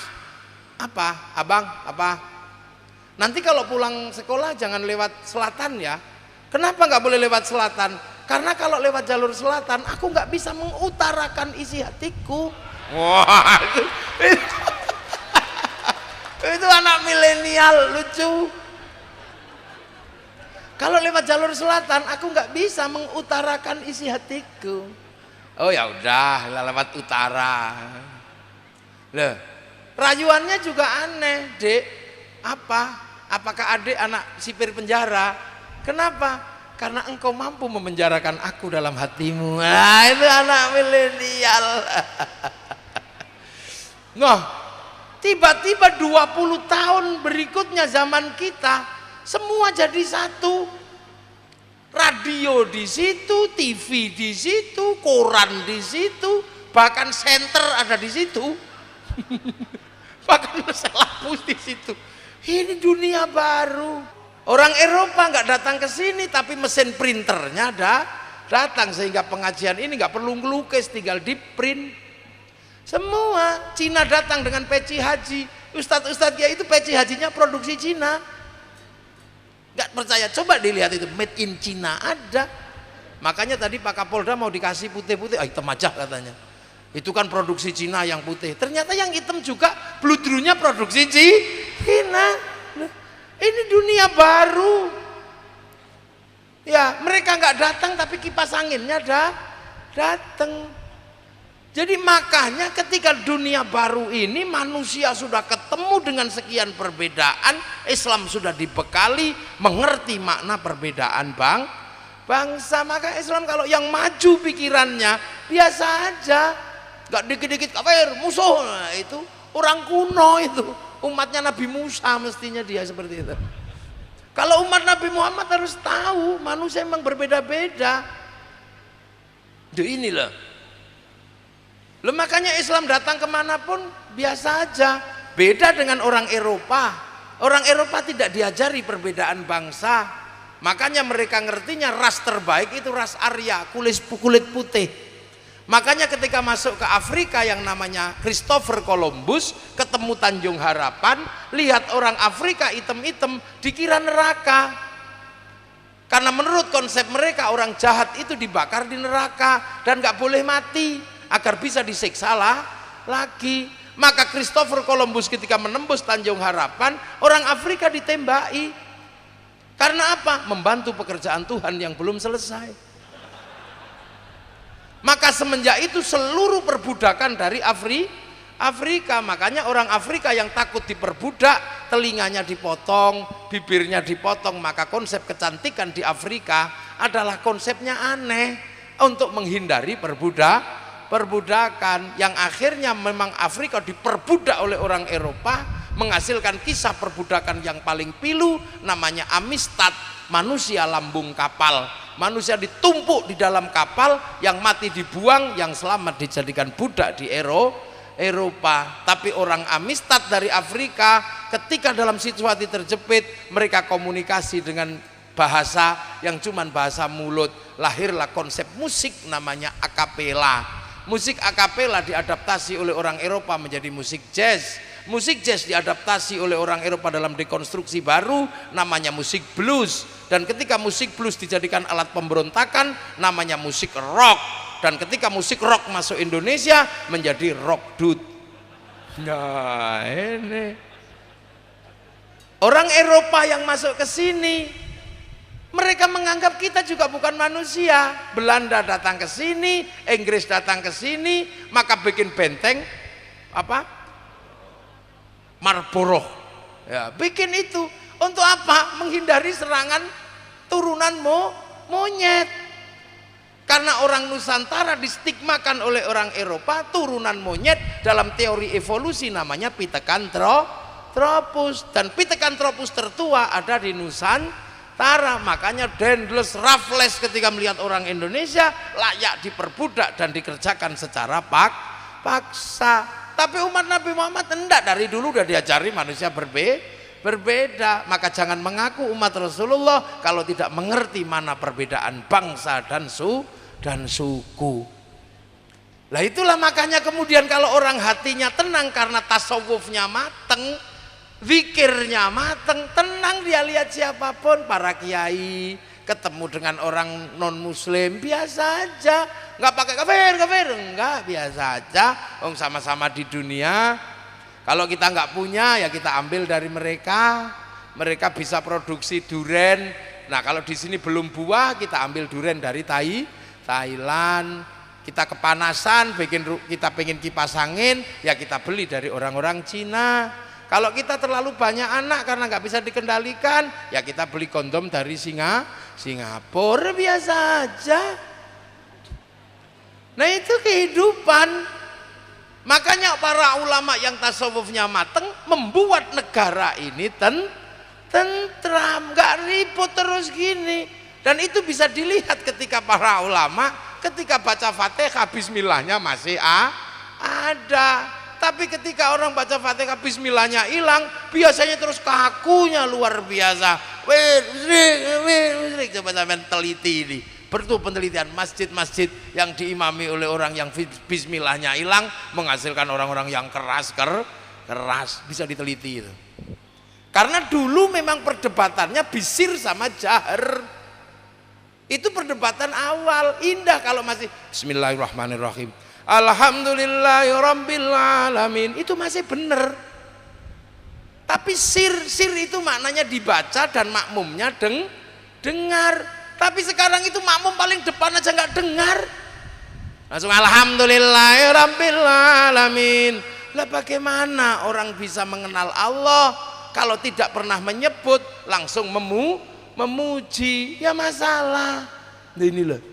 apa? Abang, apa? Nanti kalau pulang sekolah jangan lewat selatan ya. Kenapa nggak boleh lewat selatan? Karena kalau lewat jalur selatan aku nggak bisa mengutarakan isi hatiku. Wah, itu anak milenial lucu. Kalau lewat jalur selatan aku nggak bisa mengutarakan isi hatiku. Oh ya udah, lewat utara. Loh, rayuannya juga aneh, Dek. Apakah adik anak sipir penjara? Kenapa? Karena engkau mampu memenjarakan aku dalam hatimu. Nah, itu anak milenial. Nah, tiba-tiba 20 tahun berikutnya zaman kita semua jadi satu. Radio di situ, TV di situ, koran di situ, bahkan senter ada di situ. Bahkan lampu di situ. Ini dunia baru. Orang Eropa nggak datang ke sini, tapi mesin printernya datang, sehingga pengajian ini nggak perlu ngelukis, tinggal di print. Semua. Cina datang dengan peci haji. Ustadz ya itu peci hajinya produksi Cina. Nggak percaya, coba dilihat itu, made in Cina ada. Makanya tadi Pak Kapolda mau dikasih putih-putih, hitam aja katanya. Itu kan produksi Cina yang putih. Ternyata yang hitam juga bludrunya produksi Cina. Ini dunia baru. Ya, mereka nggak datang tapi kipas anginnya datang. Jadi makanya ketika dunia baru ini manusia sudah ketemu dengan sekian perbedaan, Islam sudah dibekali mengerti makna perbedaan bangsa. Maka Islam kalau yang maju pikirannya biasa aja, nggak dikit-dikit kafir, musuh. Nah, itu orang kuno itu. Umatnya Nabi Musa mestinya dia seperti itu. Kalau umat Nabi Muhammad harus tahu manusia memang berbeda-beda. Inilah. Makanya Islam datang kemanapun biasa aja. Beda dengan orang Eropa. Orang Eropa tidak diajari perbedaan bangsa. Makanya mereka ngertinya ras terbaik itu ras Arya, kulit putih. Makanya ketika masuk ke Afrika yang namanya Christopher Columbus, ketemu Tanjung Harapan, lihat orang Afrika hitam-hitam, dikira neraka. Karena menurut konsep mereka orang jahat itu dibakar di neraka dan nggak boleh mati agar bisa disiksa lagi. Maka Christopher Columbus ketika menembus Tanjung Harapan, orang Afrika ditembaki. Karena apa? Membantu pekerjaan Tuhan yang belum selesai. Maka semenjak itu seluruh perbudakan dari Afrika. Makanya orang Afrika yang takut diperbudak, telinganya dipotong, bibirnya dipotong. Maka konsep kecantikan di Afrika adalah konsepnya aneh untuk menghindari perbudakan. Yang akhirnya memang Afrika diperbudak oleh orang Eropa, menghasilkan kisah perbudakan yang paling pilu, namanya Amistad, manusia lambung kapal. Manusia ditumpuk di dalam kapal, yang mati dibuang, yang selamat dijadikan budak di Eropa. Tapi orang Amistad dari Afrika ketika dalam situasi terjepit, mereka komunikasi dengan bahasa yang cuman bahasa mulut. Lahirlah konsep musik namanya akapela. Musik akapela diadaptasi oleh orang Eropa menjadi musik jazz. Musik jazz diadaptasi oleh orang Eropa dalam dekonstruksi baru namanya musik blues. Dan ketika musik blues dijadikan alat pemberontakan namanya musik rock. Dan ketika musik rock masuk Indonesia menjadi rock dut. Nah ini orang Eropa yang masuk ke sini, mereka menganggap kita juga bukan manusia. Belanda datang ke sini, Inggris datang ke sini, maka bikin benteng apa? Marlborough. Ya, bikin itu untuk apa? Menghindari serangan turunan monyet. Karena orang Nusantara distigmakan oleh orang Eropa turunan monyet, dalam teori evolusi namanya Pithecanthropus, dan Pithecanthropus tertua ada di Nusantara. Makanya Daedalus Raffles ketika melihat orang Indonesia layak diperbudak dan dikerjakan secara paksa. Tapi umat Nabi Muhammad enggak, dari dulu udah diajari manusia berbeda. Maka jangan mengaku umat Rasulullah kalau tidak mengerti mana perbedaan bangsa dan suku. Lah itulah makanya kemudian kalau orang hatinya tenang karena tasawufnya mateng, zikirnya mateng, tenang dia lihat siapapun, para kiai ketemu dengan orang non muslim biasa aja, nggak pakai kafir, enggak, biasa aja. Sama-sama di dunia. Kalau kita nggak punya ya kita ambil dari mereka. Mereka bisa produksi duren. Nah kalau di sini belum buah, kita ambil duren dari Thailand. Kita kepanasan, kita pengen kipas angin, ya kita beli dari orang-orang Cina. Kalau kita terlalu banyak anak karena nggak bisa dikendalikan, ya kita beli kondom dari Singapura, biasa aja. Nah itu kehidupan. Makanya para ulama yang tasawufnya mateng membuat negara ini tentram, nggak ribut terus gini. Dan itu bisa dilihat ketika para ulama ketika baca Fatihah bismillahnya masih ada. Tapi ketika orang baca Fatihah bismillahnya hilang, biasanya terus kakunya luar biasa. Coba sampean teliti ini. Bertu penelitian masjid-masjid yang diimami oleh orang yang bismillahnya hilang menghasilkan orang-orang yang keras, bisa diteliti itu. Karena dulu memang perdebatannya bisir sama jahar. Itu perdebatan awal, indah kalau masih bismillahirrahmanirrahim. Alhamdulillahirabbil alamin, itu masih benar. Tapi sir itu maknanya dibaca dan makmumnya dengar. Tapi sekarang itu makmum paling depan aja nggak dengar. Langsung alhamdulillahirabbil alamin. Lah bagaimana orang bisa mengenal Allah kalau tidak pernah menyebut, langsung memuji? Ya masalah. Nah inilah.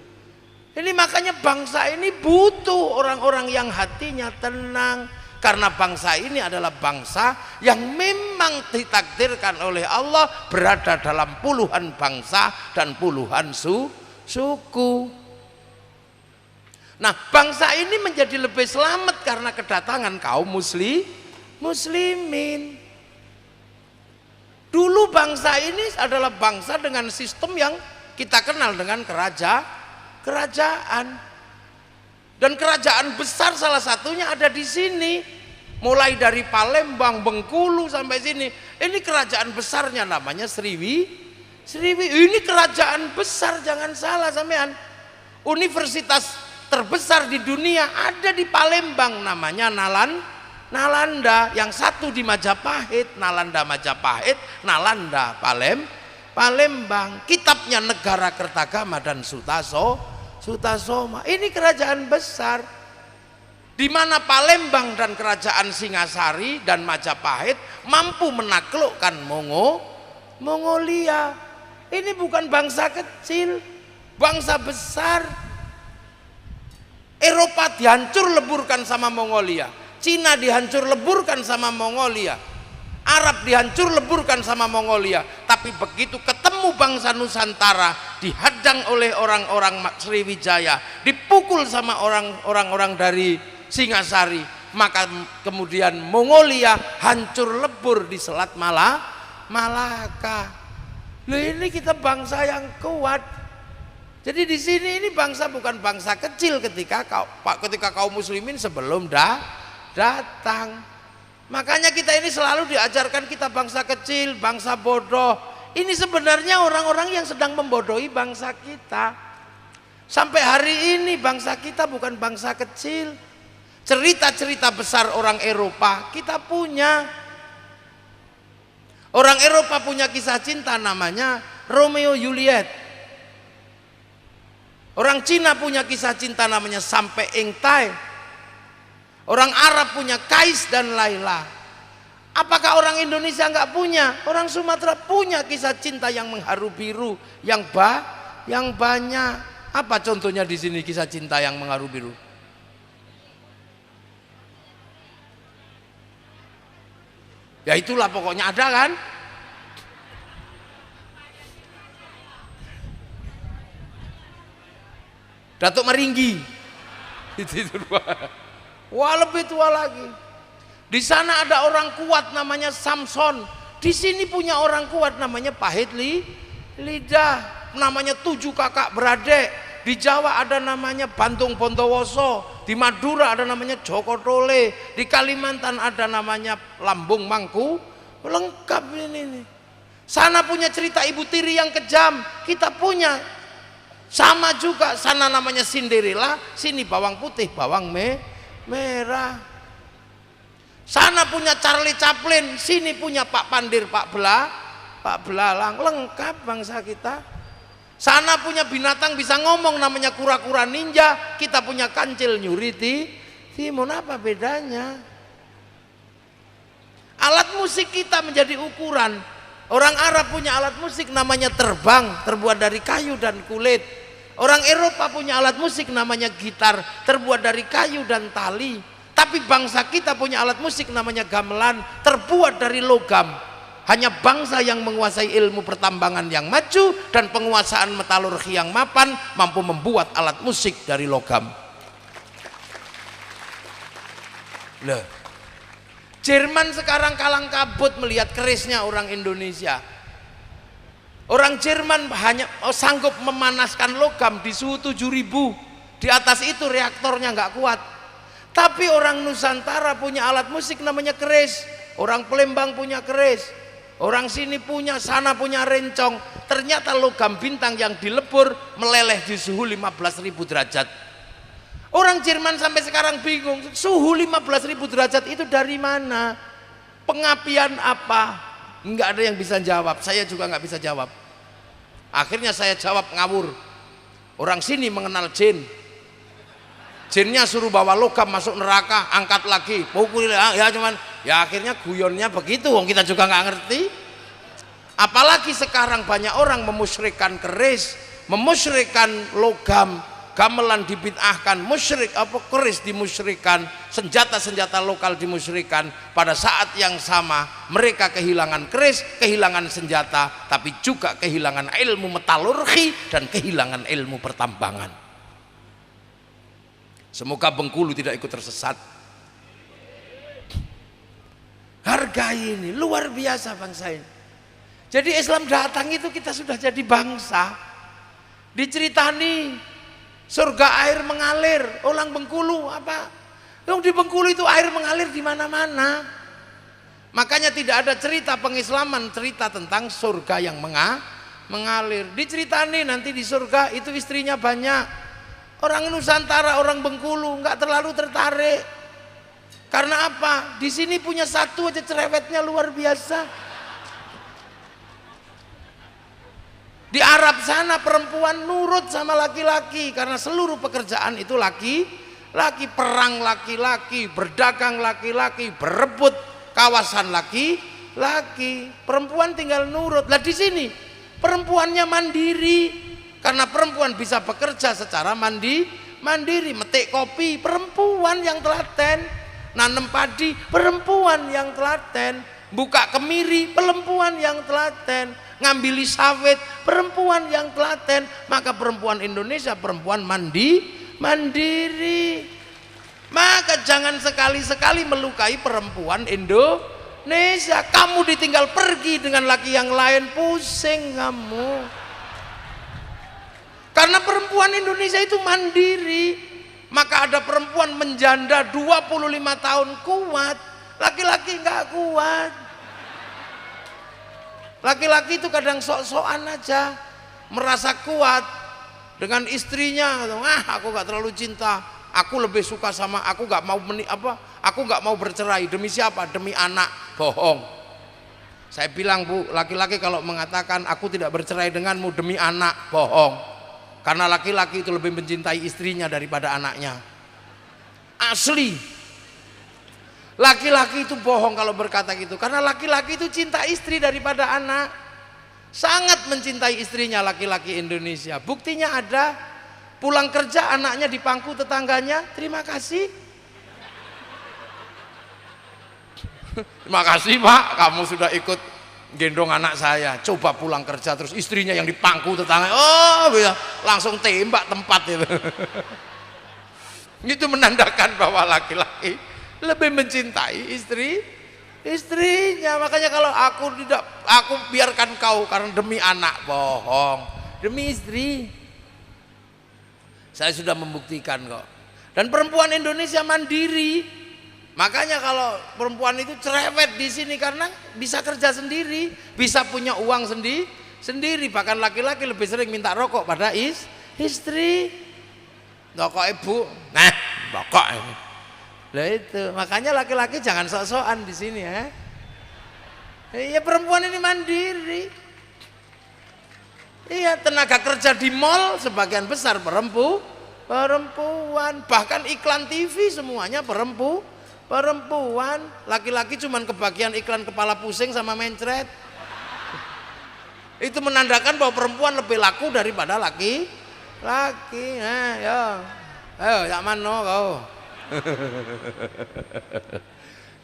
Ini makanya bangsa ini butuh orang-orang yang hatinya tenang. Karena bangsa ini adalah bangsa yang memang ditakdirkan oleh Allah berada dalam puluhan bangsa dan puluhan suku. Nah bangsa ini menjadi lebih selamat karena kedatangan kaum muslimin. Dulu bangsa ini adalah bangsa dengan sistem yang kita kenal dengan kerajaan, dan kerajaan besar salah satunya ada di sini, mulai dari Palembang, Bengkulu sampai sini. Ini kerajaan besarnya namanya Sriwijaya. Ini kerajaan besar, jangan salah sampean. Universitas terbesar di dunia ada di Palembang, namanya Nalanda. Yang satu di Majapahit, Nalanda Majapahit, Nalanda Palembang. Kitabnya Negara Kertagama dan Sutasoma. Ini kerajaan besar, di mana Palembang dan kerajaan Singasari dan Majapahit mampu menaklukkan Mongolia. Ini bukan bangsa kecil, bangsa besar. Eropa dihancur leburkan sama Mongolia, Cina dihancur leburkan sama Mongolia, Arab dihancur leburkan sama Mongolia. Tapi begitu ketemu bangsa Nusantara, dihadang oleh orang-orang Sriwijaya, dipukul sama orang-orang dari Singasari, maka kemudian Mongolia hancur lebur di Selat Malaka. Loh, ini kita bangsa yang kuat. Jadi di sini ini bangsa bukan bangsa kecil ketika kaum muslimin sebelum datang. Makanya kita ini selalu diajarkan kita bangsa kecil, bangsa bodoh. Ini sebenarnya orang-orang yang sedang membodohi bangsa kita. Sampai hari ini bangsa kita bukan bangsa kecil. Cerita-cerita besar orang Eropa kita punya. Orang Eropa punya kisah cinta namanya Romeo Juliet. Orang Cina punya kisah cinta namanya Sampai Eng Tai. Orang Arab punya Kais dan Laila. Apakah orang Indonesia nggak punya? Orang Sumatera punya kisah cinta yang mengharu biru, yang banyak. Apa contohnya di sini kisah cinta yang mengharu biru? Ya itulah pokoknya ada kan? Datuk Meringgi. Itu wah, lebih tua lagi. Di sana ada orang kuat namanya Samson. Di sini punya orang kuat namanya Pahit Lidah. Namanya 7 kakak beradik. Di Jawa ada namanya Bantung Bontowoso. Di Madura ada namanya Joko Tole. Di Kalimantan ada namanya Lambung Mangku. Lengkap ini. Sana punya cerita Ibu Tiri yang kejam. Kita punya. Sama juga, sana namanya Cinderella, sini bawang putih, bawang merah. Sana punya Charlie Chaplin, sini punya Pak Pandir, Pak Belalang. Lengkap bangsa kita. Sana punya binatang bisa ngomong namanya kura-kura ninja, kita punya kancil nyuri timun. Apa bedanya? Alat musik kita menjadi ukuran. Orang Arab punya alat musik namanya terbang, terbuat dari kayu dan kulit. Orang Eropa punya alat musik namanya gitar, terbuat dari kayu dan tali. Tapi bangsa kita punya alat musik namanya gamelan, terbuat dari logam. Hanya bangsa yang menguasai ilmu pertambangan yang maju dan penguasaan metalurgi yang mapan mampu membuat alat musik dari logam. Loh, Jerman sekarang kalang kabut melihat kerisnya orang Indonesia. Orang Jerman hanya sanggup memanaskan logam di suhu 7000. Di atas itu reaktornya nggak kuat. Tapi orang Nusantara punya alat musik namanya keris. Orang Palembang punya keris. Orang sini punya, sana punya rencong. Ternyata logam bintang yang dilebur meleleh di suhu 15.000 derajat. Orang Jerman sampai sekarang bingung, suhu 15.000 derajat itu dari mana? Pengapian apa? Nggak ada yang bisa jawab, saya juga nggak bisa jawab. Akhirnya saya jawab ngawur. Orang sini mengenal jin. Jinnya suruh bawa logam masuk neraka, angkat lagi, pukul ya cuman ya akhirnya guyonnya begitu, wong kita juga nggak ngerti. Apalagi sekarang banyak orang memusyrikkan keris, memusyrikkan logam, gamelan dibid'ahkan, musyrik apa keris dimusyrikkan, senjata-senjata lokal dimusyrikkan. Pada saat yang sama mereka kehilangan keris, kehilangan senjata, tapi juga kehilangan ilmu metalurgi dan kehilangan ilmu pertambangan. Semoga Bengkulu tidak ikut tersesat. Hargai ini, luar biasa bangsa ini. Jadi Islam datang itu kita sudah jadi bangsa. Diceritani surga air mengalir, orang Bengkulu apa? Yang di Bengkulu itu air mengalir di mana-mana. Makanya tidak ada cerita pengislaman, cerita tentang surga yang mengalir. Diceritani nanti di surga itu istrinya banyak. Orang Nusantara, orang Bengkulu nggak terlalu tertarik. Karena apa? Di sini punya satu aja cerewetnya luar biasa. Di Arab sana perempuan nurut sama laki-laki karena seluruh pekerjaan itu laki-laki, perang laki-laki, berdagang laki-laki, berebut kawasan laki-laki. Perempuan tinggal nurut. Lah di sini perempuannya mandiri karena perempuan bisa bekerja secara mandiri, metik kopi perempuan yang telaten, nanam padi perempuan yang telaten, buka kemiri perempuan yang telaten, ngambili sawit perempuan yang telaten. Maka perempuan Indonesia perempuan mandiri. Maka jangan sekali-sekali melukai perempuan Indonesia. Kamu ditinggal pergi dengan laki yang lain, pusing kamu. Karena perempuan Indonesia itu mandiri. Maka ada perempuan menjanda 25 tahun kuat, laki-laki nggak kuat. Laki-laki itu kadang sok-sokan aja, merasa kuat dengan istrinya. Aku nggak terlalu cinta, aku lebih suka sama, aku nggak mau aku nggak mau bercerai. Demi siapa? Demi anak. Bohong. Saya bilang, Bu, laki-laki kalau mengatakan aku tidak bercerai denganmu demi anak, bohong. Karena laki-laki itu lebih mencintai istrinya daripada anaknya. Asli. Laki-laki itu bohong kalau berkata gitu, karena laki-laki itu cinta istri daripada anak. Sangat mencintai istrinya laki-laki Indonesia. Buktinya ada, pulang kerja anaknya di pangku tetangganya, terima kasih. Terima kasih Pak, kamu sudah ikut gendong anak saya. Coba pulang kerja terus istrinya yang di pangku tetangga, oh bisa langsung tembak tempat itu. Itu menandakan bahwa laki-laki lebih mencintai istrinya. Makanya kalau aku biarkan kau karena demi anak, bohong. Demi istri. Saya sudah membuktikan kok. Dan perempuan Indonesia mandiri. Makanya kalau perempuan itu cerewet di sini karena bisa kerja sendiri, bisa punya uang sendiri. Bahkan laki-laki lebih sering minta rokok pada istri. Rokok ibu, nah rokok ini. Lah itu, makanya laki-laki jangan sok-sokan di sini ya. Iya, perempuan ini mandiri. Iya, tenaga kerja di mall sebagian besar perempuan. Bahkan iklan TV semuanya perempuan. Laki-laki cuman kebagian iklan kepala pusing sama mencret. Itu menandakan bahwa perempuan lebih laku daripada laki. Ayo jak mano kau.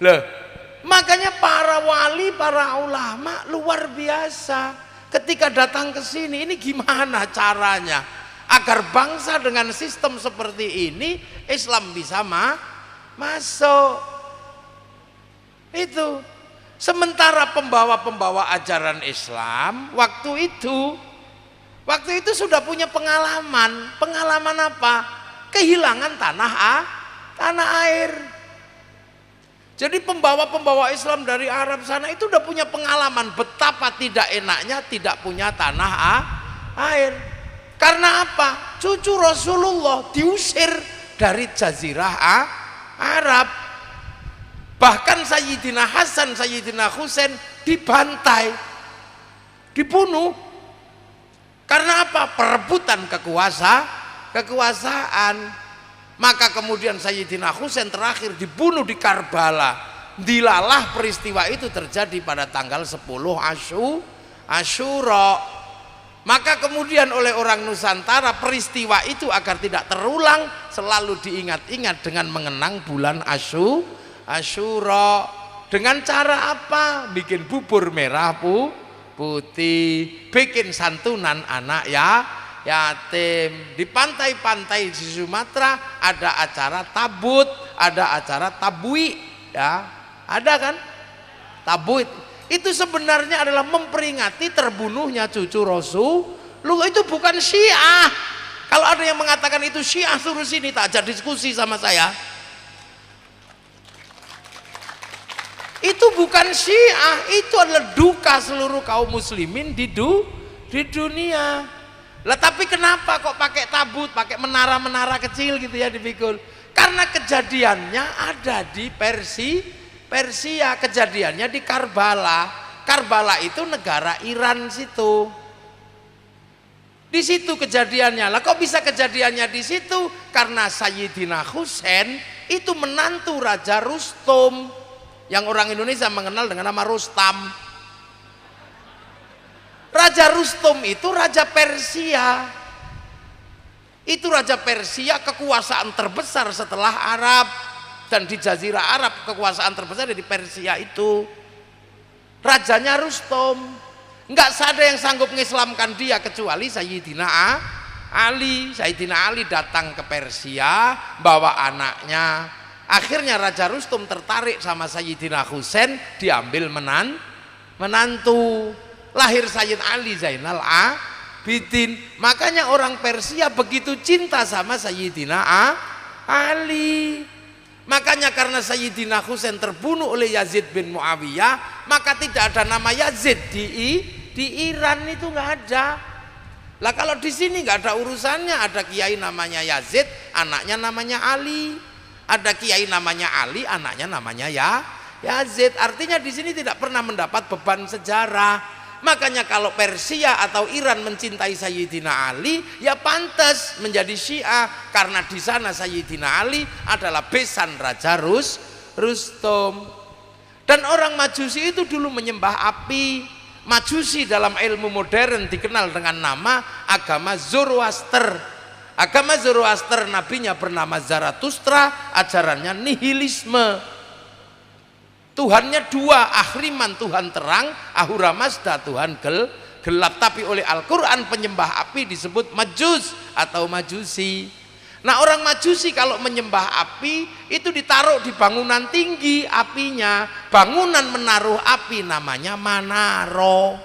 Loh, makanya para wali, para ulama luar biasa ketika datang ke sini. Ini gimana caranya agar bangsa dengan sistem seperti ini Islam bisa masuk. Itu sementara pembawa-pembawa ajaran Islam waktu itu sudah punya pengalaman apa? Kehilangan tanah air. Jadi pembawa-pembawa Islam dari Arab sana itu udah punya pengalaman betapa tidak enaknya tidak punya tanah air. Karena apa? Cucu Rasulullah diusir dari Jazirah Arab. Bahkan Sayyidina Hasan, Sayyidina Husain dibantai, dibunuh. Karena apa? Perebutan kekuasaan. Maka kemudian Sayyidina Husain terakhir dibunuh di Karbala. Dilalah peristiwa itu terjadi pada tanggal 10 Asyura. Maka kemudian oleh orang Nusantara peristiwa itu agar tidak terulang selalu diingat-ingat dengan mengenang bulan Asyura. Dengan cara apa? Bikin bubur merah putih, bikin santunan anak yatim. Di pantai-pantai di Sumatera ada acara tabut, ada acara tabui, ya ada kan? Tabut itu sebenarnya adalah memperingati terbunuhnya cucu Rasul. Lu itu bukan Syiah. Kalau ada yang mengatakan itu Syiah, suruh sini tak ajar diskusi sama saya. Itu bukan Syiah, itu adalah duka seluruh kaum muslimin di dunia. Lah tapi kenapa kok pakai tabut, pakai menara-menara kecil gitu ya dipikul? Karena kejadiannya ada di Persia, kejadiannya di Karbala. Karbala itu negara Iran situ. Di situ kejadiannya. Lah kok bisa kejadiannya di situ? Karena Sayyidina Husain itu menantu Raja Rustum, yang orang Indonesia mengenal dengan nama Rustam. Raja Rustum itu raja Persia. Itu raja Persia, kekuasaan terbesar setelah Arab. Dan di Jazirah Arab kekuasaan terbesar di Persia itu. Rajanya Rustum. Enggak ada yang sanggup mengislamkan dia kecuali Sayyidina Ali. Sayyidina Ali datang ke Persia bawa anaknya. Akhirnya Raja Rustum tertarik sama Sayyidina Husain, diambil menantu. Lahir Sayyid Ali Zainal Abidin. Makanya orang Persia begitu cinta sama Sayyidina Ali. Makanya karena Sayyidina Husain terbunuh oleh Yazid bin Muawiyah, maka tidak ada nama Yazid di Iran, itu nggak ada. Lah kalau di sini nggak ada urusannya, ada kiai namanya Yazid, anaknya namanya Ali. Ada kiai namanya Ali, anaknya namanya Yazid. Artinya di sini tidak pernah mendapat beban sejarah. Makanya kalau Persia atau Iran mencintai Sayyidina Ali, ya pantas menjadi Syiah, karena di sana Sayyidina Ali adalah besan Raja Rustum. Dan orang Majusi itu dulu menyembah api. Majusi dalam ilmu modern dikenal dengan nama agama Zoroaster. Agama Zoroaster, nabinya bernama Zarathustra, ajarannya nihilisme. Tuhannya dua, Ahriman Tuhan terang, Ahura Mazda Tuhan gelap. Tapi oleh Al-Quran penyembah api disebut Majus atau Majusi. Nah, orang Majusi kalau menyembah api itu ditaruh di bangunan tinggi apinya. Bangunan menaruh api namanya Manaro.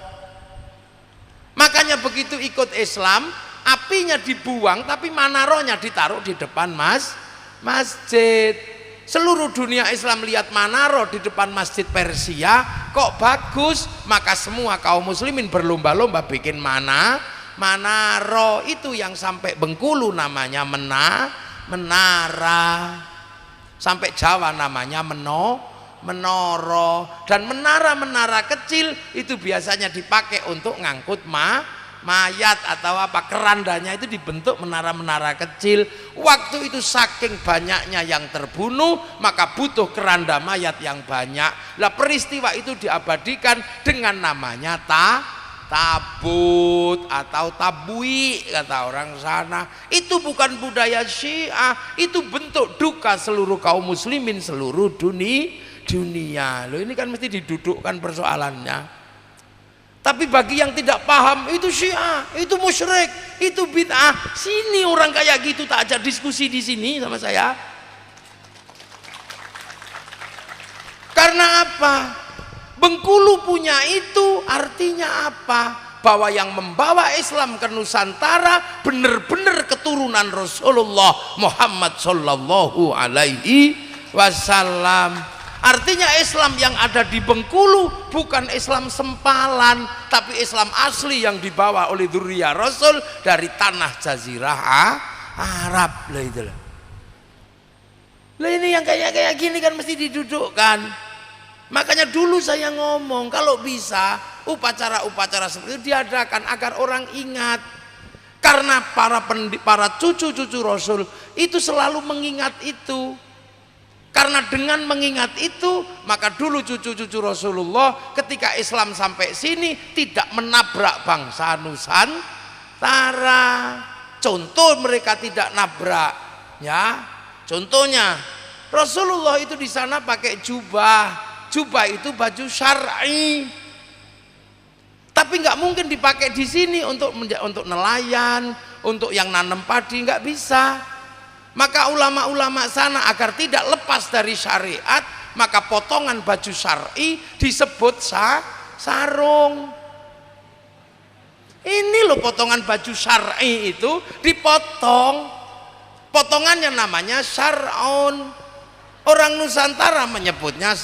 Makanya begitu ikut Islam, apinya dibuang tapi manaronya ditaruh di depan masjid. Seluruh dunia Islam lihat manaro di depan masjid Persia kok bagus, maka semua kaum muslimin berlomba-lomba bikin manaro. Itu yang sampai Bengkulu namanya menara, sampai Jawa namanya menoro. Dan menara-menara kecil itu biasanya dipakai untuk ngangkut mayat atau apa, kerandanya itu dibentuk menara-menara kecil. Waktu itu saking banyaknya yang terbunuh, maka butuh keranda mayat yang banyak. Lah peristiwa itu diabadikan dengan namanya tabut atau tabui kata orang sana. Itu bukan budaya Syiah, itu bentuk duka seluruh kaum muslimin seluruh dunia. Loh, ini kan mesti didudukkan persoalannya. Tapi bagi yang tidak paham, itu Syiah, itu musyrik, itu bid'ah. Sini orang kayak gitu tak ajak diskusi di sini sama saya. Karena apa? Bengkulu punya itu artinya apa? Bahwa yang membawa Islam ke Nusantara benar-benar keturunan Rasulullah Muhammad sallallahu alaihi wasallam. Artinya Islam yang ada di Bengkulu bukan Islam sempalan, tapi Islam asli yang dibawa oleh dzurriyyah Rasul dari tanah Jazirah Arab. Lah itu lah. Lah ini yang kayak gini kan mesti didudukkan. Makanya dulu saya ngomong kalau bisa upacara-upacara seperti itu diadakan agar orang ingat. Karena para cucu-cucu Rasul itu selalu mengingat itu. Karena dengan mengingat itu, maka dulu cucu-cucu Rasulullah ketika Islam sampai sini tidak menabrak bangsa Nusantara. Contoh mereka tidak nabrak, ya. Contohnya Rasulullah itu di sana pakai jubah. Jubah itu baju syar'i. Tapi nggak mungkin dipakai di sini untuk nelayan, untuk yang nanam padi, nggak bisa. Maka ulama-ulama sana agar tidak lepas dari syariat, maka potongan baju syar'i disebut sarung. Ini loh potongan baju syar'i itu dipotong. Potongannya namanya syar'un. Orang Nusantara menyebutnya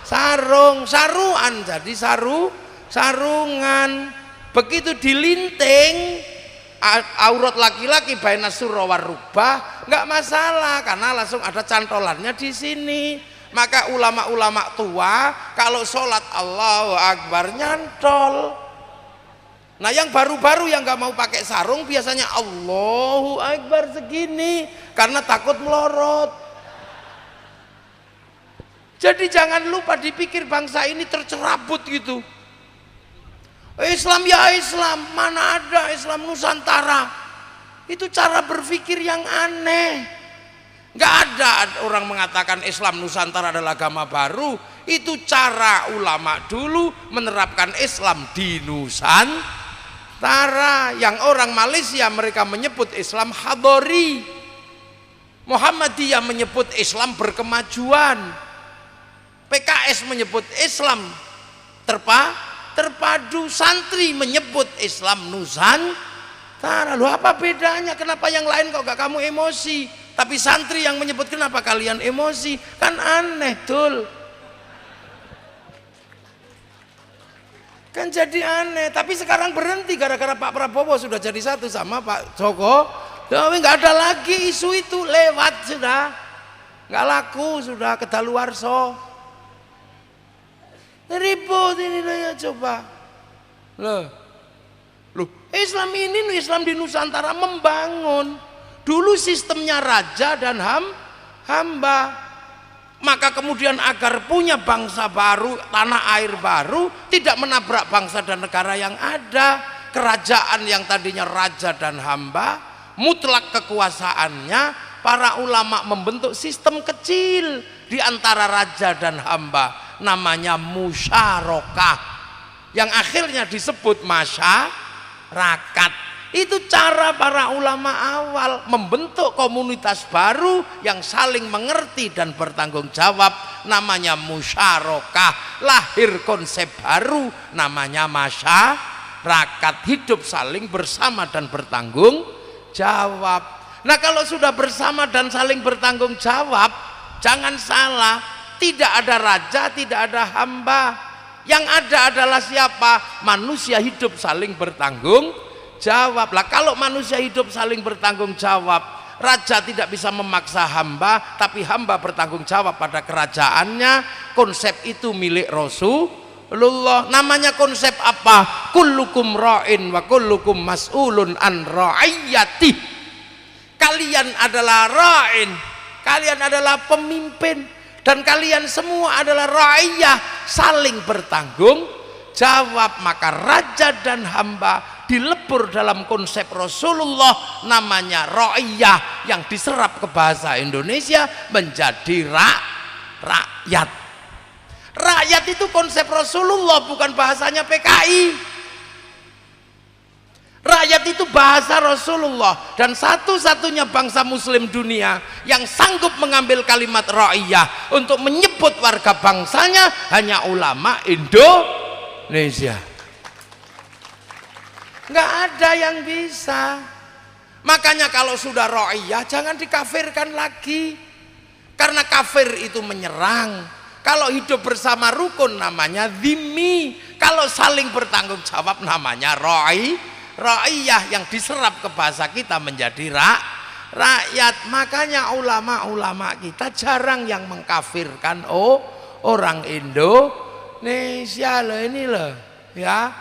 sarung, saruan, jadi sarungan. Begitu dilinting aurat laki-laki baina surra war rukbah nggak masalah karena langsung ada cantolannya di sini. Maka ulama-ulama tua kalau sholat Allahu Akbar nyantol. Nah yang baru-baru yang nggak mau pakai sarung biasanya Allahu Akbar segini karena takut melorot. Jadi jangan lupa dipikir bangsa ini tercerabut gitu. Islam ya Islam, mana ada Islam Nusantara. Itu cara berpikir yang aneh. Gak ada orang mengatakan Islam Nusantara adalah agama baru. Itu cara ulama dulu menerapkan Islam di Nusantara. Yang orang Malaysia mereka menyebut Islam Hadori. Muhammadiyah menyebut Islam berkemajuan, PKS menyebut Islam terpadu, santri menyebut Islam Nusantara. Loh, apa bedanya? Kenapa yang lain kok gak kamu emosi, tapi santri yang menyebut kenapa kalian emosi? Kan aneh, Dul. Kan jadi aneh. Tapi sekarang berhenti gara-gara Pak Prabowo sudah jadi satu sama Pak Jokowi. Nggak ada lagi isu itu, lewat sudah, nggak laku sudah, kedaluarsa. Ribut ini ya, coba. Loh, Islam ini, Islam di Nusantara membangun. Dulu sistemnya raja dan hamba. Maka kemudian agar punya bangsa baru, tanah air baru, tidak menabrak bangsa dan negara yang ada. Kerajaan yang tadinya raja dan hamba, mutlak kekuasaannya, para ulama membentuk sistem kecil di antara raja dan hamba, namanya musyarakah, yang akhirnya disebut masyarakat. Itu cara para ulama awal membentuk komunitas baru yang saling mengerti dan bertanggung jawab, namanya musyarakah. Lahir konsep baru namanya masyarakat, hidup saling bersama dan bertanggung jawab. Nah, kalau sudah bersama dan saling bertanggung jawab, jangan salah, tidak ada raja, tidak ada hamba. Yang ada adalah siapa? Manusia hidup saling bertanggung jawab. Lah, kalau manusia hidup saling bertanggung jawab, raja tidak bisa memaksa hamba, tapi hamba bertanggung jawab pada kerajaannya. Konsep itu milik Rasulullah. Namanya konsep apa? Kullukum ra'in wa kullukum mas'ulun an ra'iyati. Kalian adalah ra'in, kalian adalah pemimpin, dan kalian semua adalah ra'iyah, saling bertanggung jawab. Maka raja dan hamba dilebur dalam konsep Rasulullah, namanya ra'iyah, yang diserap ke bahasa Indonesia menjadi rakyat. Rakyat itu konsep Rasulullah, bukan bahasanya PKI. Rakyat itu bahasa Rasulullah, dan satu-satunya bangsa muslim dunia yang sanggup mengambil kalimat ra'iyah untuk menyebut warga bangsanya hanya ulama Indonesia. Nggak ada yang bisa. Makanya kalau sudah ra'iyah jangan dikafirkan lagi, karena kafir itu menyerang. Kalau hidup bersama rukun namanya dhimmi, kalau saling bertanggung jawab namanya ra'iyah, yang diserap ke bahasa kita menjadi rakyat. Makanya ulama-ulama kita jarang yang mengkafirkan orang Indonesia loh, ini loh ya.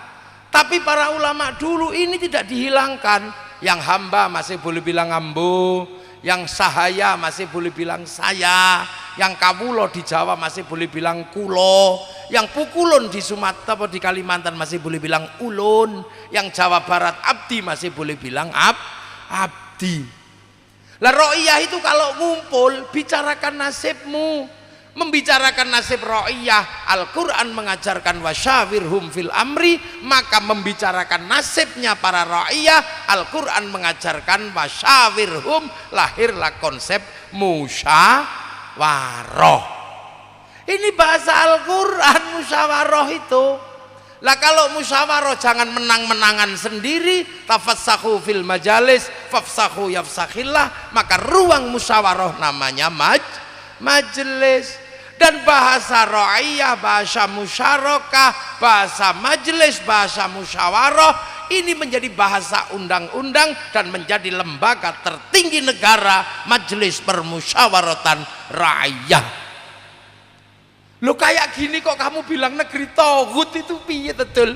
Tapi para ulama dulu ini tidak dihilangkan. Yang hamba masih boleh bilang ambo, yang sahaya masih boleh bilang saya, yang kawulo di Jawa masih boleh bilang kulo, yang pukulun di Sumatera atau di Kalimantan masih boleh bilang ulun, yang Jawa Barat abdi masih boleh bilang abdi. Lah ra'iyah itu kalau ngumpul bicarakan nasibmu, membicarakan nasib ra'iyah. Al-Quran mengajarkan wasyawirhum fil amri, maka membicarakan nasibnya para ra'iyah. Al-Quran mengajarkan wasyawirhum, lahirlah konsep musyawarah. Ini bahasa Al-Quran, musyawarah itu. Lah kalau musyawarah jangan menang-menangan sendiri. Tafassahu fil majalis fafsahu yafsakhillah, maka ruang musyawarah namanya majelis. Dan bahasa ra'iyah, bahasa musyarakah, bahasa majelis, bahasa musyawarah, ini menjadi bahasa undang-undang dan menjadi lembaga tertinggi negara, Majelis Permusyawaratan Rakyat. Lo kayak gini kok kamu bilang negeri togut, itu piye betul?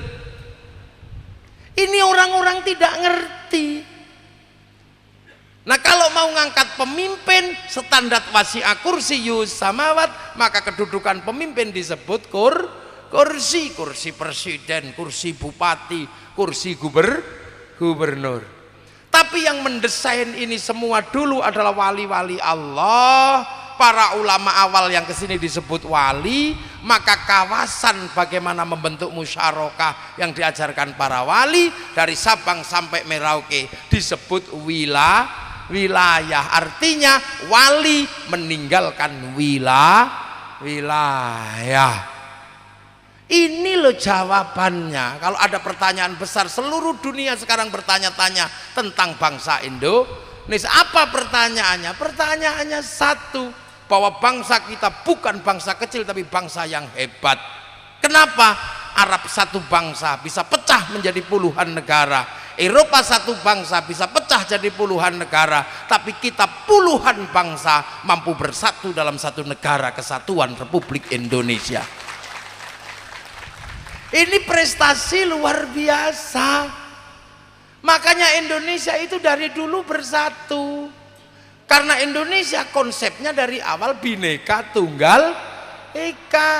Ini orang-orang tidak ngerti. Nah, kalau mau ngangkat pemimpin standar wasi'a kursiyus samawat, maka kedudukan pemimpin disebut kursi presiden, kursi bupati, kursi gubernur. Tapi yang mendesain ini semua dulu adalah wali-wali Allah. Para ulama awal yang kesini disebut wali, maka kawasan bagaimana membentuk musyarakah yang diajarkan para wali dari Sabang sampai Merauke disebut wilayah. Artinya wali meninggalkan wilayah. Ini loh jawabannya. Kalau ada pertanyaan besar, seluruh dunia sekarang bertanya-tanya tentang bangsa Indonesia. Apa pertanyaannya? Pertanyaannya satu, bahwa bangsa kita bukan bangsa kecil tapi bangsa yang hebat. Kenapa? Arab satu bangsa bisa pecah menjadi puluhan negara, Eropa satu bangsa bisa pecah jadi puluhan negara, tapi kita puluhan bangsa mampu bersatu dalam satu negara kesatuan Republik Indonesia. Ini prestasi luar biasa. Makanya Indonesia itu dari dulu bersatu. Karena Indonesia konsepnya dari awal Bhinneka Tunggal Ika.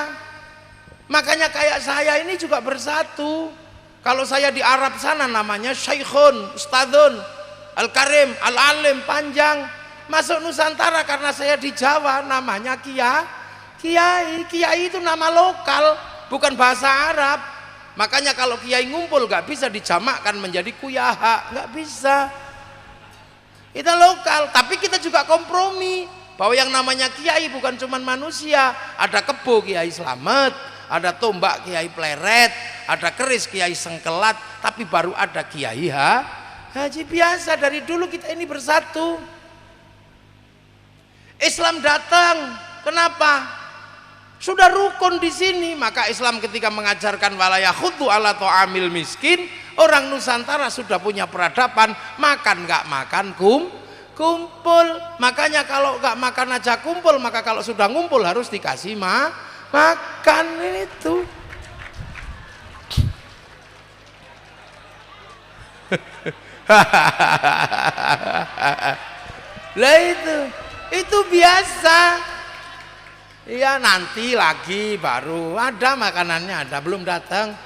Makanya kayak saya ini juga bersatu. Kalau saya di Arab sana namanya Syekhun, Ustadzun, Al-Karim, Al-Alim, panjang. Masuk Nusantara karena saya di Jawa namanya Kiai. Kiai itu nama lokal, bukan bahasa Arab. Makanya kalau kiai ngumpul nggak bisa dijamakkan menjadi kuyaha, nggak bisa. Kita lokal, tapi kita juga kompromi bahwa yang namanya kiai bukan cuma manusia. Ada kebo Kiai Slamet, ada tombak Kiai Pleret, ada keris Kiai Sengkelat, tapi baru ada Kiai Haji biasa. Dari dulu kita ini bersatu. Islam datang, kenapa? Sudah rukun di sini. Maka Islam ketika mengajarkan walayakhuddu ala ta'amil miskin, orang Nusantara sudah punya peradaban, makan nggak makan kumpul. Makanya kalau nggak makan aja kumpul, maka kalau sudah ngumpul harus dikasih makan. Itu lah itu biasa. Iya, nanti lagi baru ada makanannya, ada belum datang.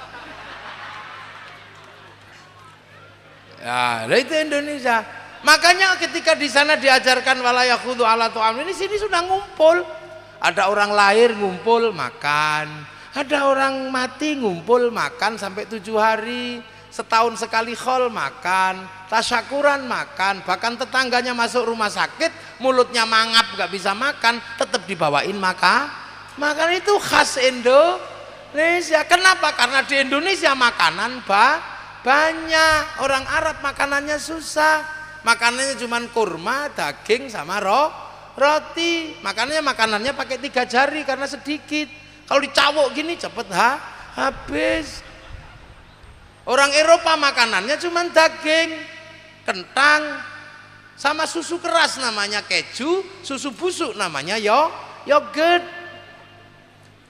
Ya, itu Indonesia. Makanya ketika di sana diajarkan walayakhudhu ala ta'am, ini sini sudah ngumpul. Ada orang lahir ngumpul makan, ada orang mati ngumpul makan sampai 7 hari, setahun sekali khol makan, tasyakuran makan, bahkan tetangganya masuk rumah sakit mulutnya mangap gak bisa makan, tetap dibawain makan. Itu khas Indonesia. Kenapa? Karena di Indonesia makanan banyak. Orang Arab makanannya susah, makanannya cuma kurma, daging sama roti. Makanannya pakai 3 jari karena sedikit. Kalau dicawok gini cepet habis. Orang Eropa makanannya cuma daging, kentang, sama susu keras namanya keju, susu busuk namanya yogurt.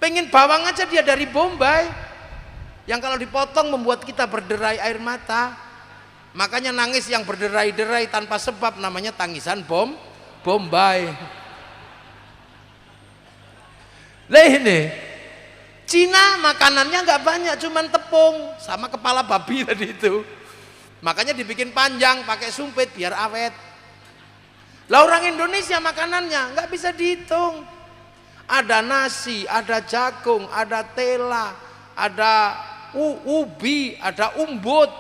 Pengen bawang aja dia dari Bombay, yang kalau dipotong membuat kita berderai air mata. Makanya nangis yang berderai-derai tanpa sebab namanya tangisan Bombay. Lah ini Cina makanannya nggak banyak, cuman tepung sama kepala babi tadi itu. Makanya dibikin panjang pakai sumpit biar awet. Lah orang Indonesia makanannya nggak bisa dihitung. Ada nasi, ada jagung, ada tela, ada ubi, ada umbut.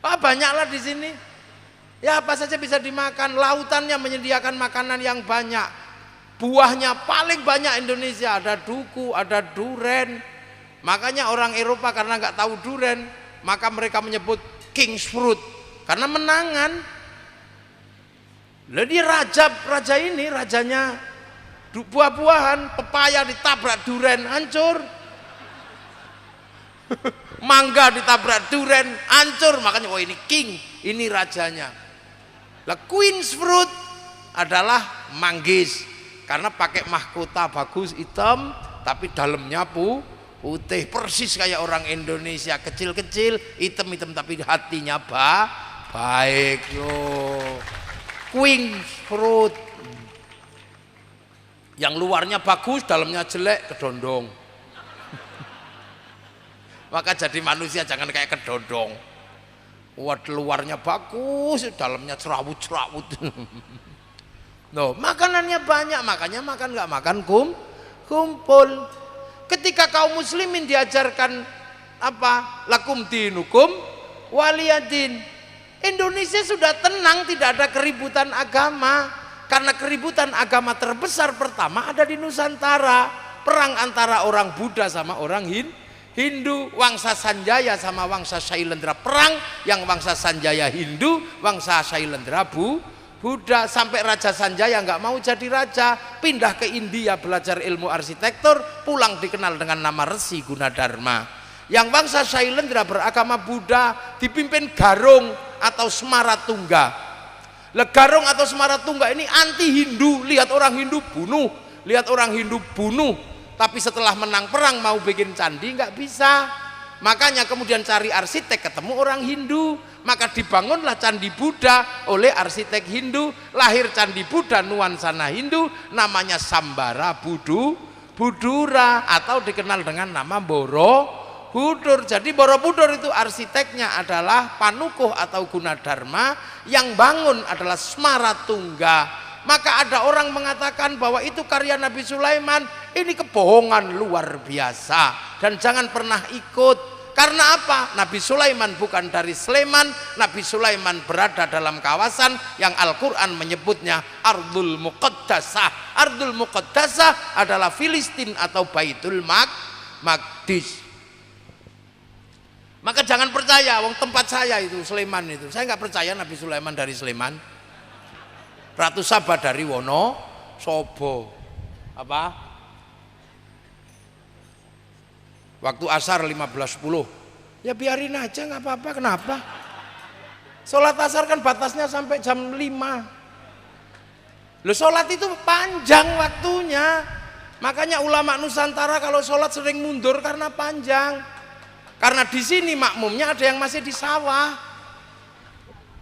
Banyaklah di sini. Ya apa saja bisa dimakan. Lautannya menyediakan makanan yang banyak. Buahnya paling banyak Indonesia, ada duku, ada duren. Makanya orang Eropa karena nggak tahu duren, maka mereka menyebut king's fruit karena menangan. Jadi raja ini rajanya buah-buahan, pepaya ditabrak duren hancur. Mangga ditabrak duren hancur. Makanya oh ini king, ini rajanya. Lah queen's fruit adalah manggis. Karena pakai mahkota bagus hitam tapi dalamnya putih, persis kayak orang Indonesia, kecil-kecil hitam-hitam tapi hatinya baik loh. Queen fruit yang luarnya bagus dalamnya jelek, kedondong. Maka jadi manusia jangan kayak kedondong. Luarnya bagus dalamnya cerawut-cerawut. No, makanannya banyak, makanya makan nggak makan kumpul. Ketika kaum muslimin diajarkan apa? Lakum dinukum waliyadin. Indonesia sudah tenang, tidak ada keributan agama. Karena keributan agama terbesar pertama ada di Nusantara. Perang antara orang Buddha sama orang Hindu, Wangsa Sanjaya sama Wangsa Shailendra perang, yang Wangsa Sanjaya Hindu, Wangsa Shailendra Buddha. Sampai Raja Sanjaya nggak mau jadi raja, pindah ke India belajar ilmu arsitektur, pulang dikenal dengan nama Resi Gunadarma. Yang Wangsa Shailendra beragama Buddha, dipimpin Garung atau Semaratungga. Garung atau Semaratungga ini anti Hindu, lihat orang Hindu bunuh, lihat orang Hindu bunuh. Tapi setelah menang perang mau bikin candi nggak bisa. Makanya kemudian cari arsitek, ketemu orang Hindu, maka dibangunlah candi Buddha oleh arsitek Hindu. Lahir candi Buddha nuansana Hindu, namanya Sambara Budura atau dikenal dengan nama Borobudur. Jadi Borobudur itu arsiteknya adalah Panukuh atau Gunadarma, yang bangun adalah Semaratungga. Maka ada orang mengatakan bahwa itu karya Nabi Sulaiman. Ini kebohongan luar biasa dan jangan pernah ikut. Karena apa? Nabi Sulaiman bukan dari Sleman. Nabi Sulaiman berada dalam kawasan yang Al-Quran menyebutnya Ardul Muqaddasah. Ardul Muqaddasah adalah Filistin atau Baitul Maqdis. Maka jangan percaya, wong tempat saya itu Sleman itu. Saya nggak percaya Nabi Sulaiman dari Sleman. Ratu Saba dari Wonosobo. Apa? Waktu asar 15.10. Ya biarin aja, nggak apa-apa. Kenapa? Sholat asar kan batasnya sampai jam 5. Loh, sholat itu panjang waktunya. Makanya ulama Nusantara kalau sholat sering mundur karena panjang. Karena di sini makmumnya ada yang masih di sawah.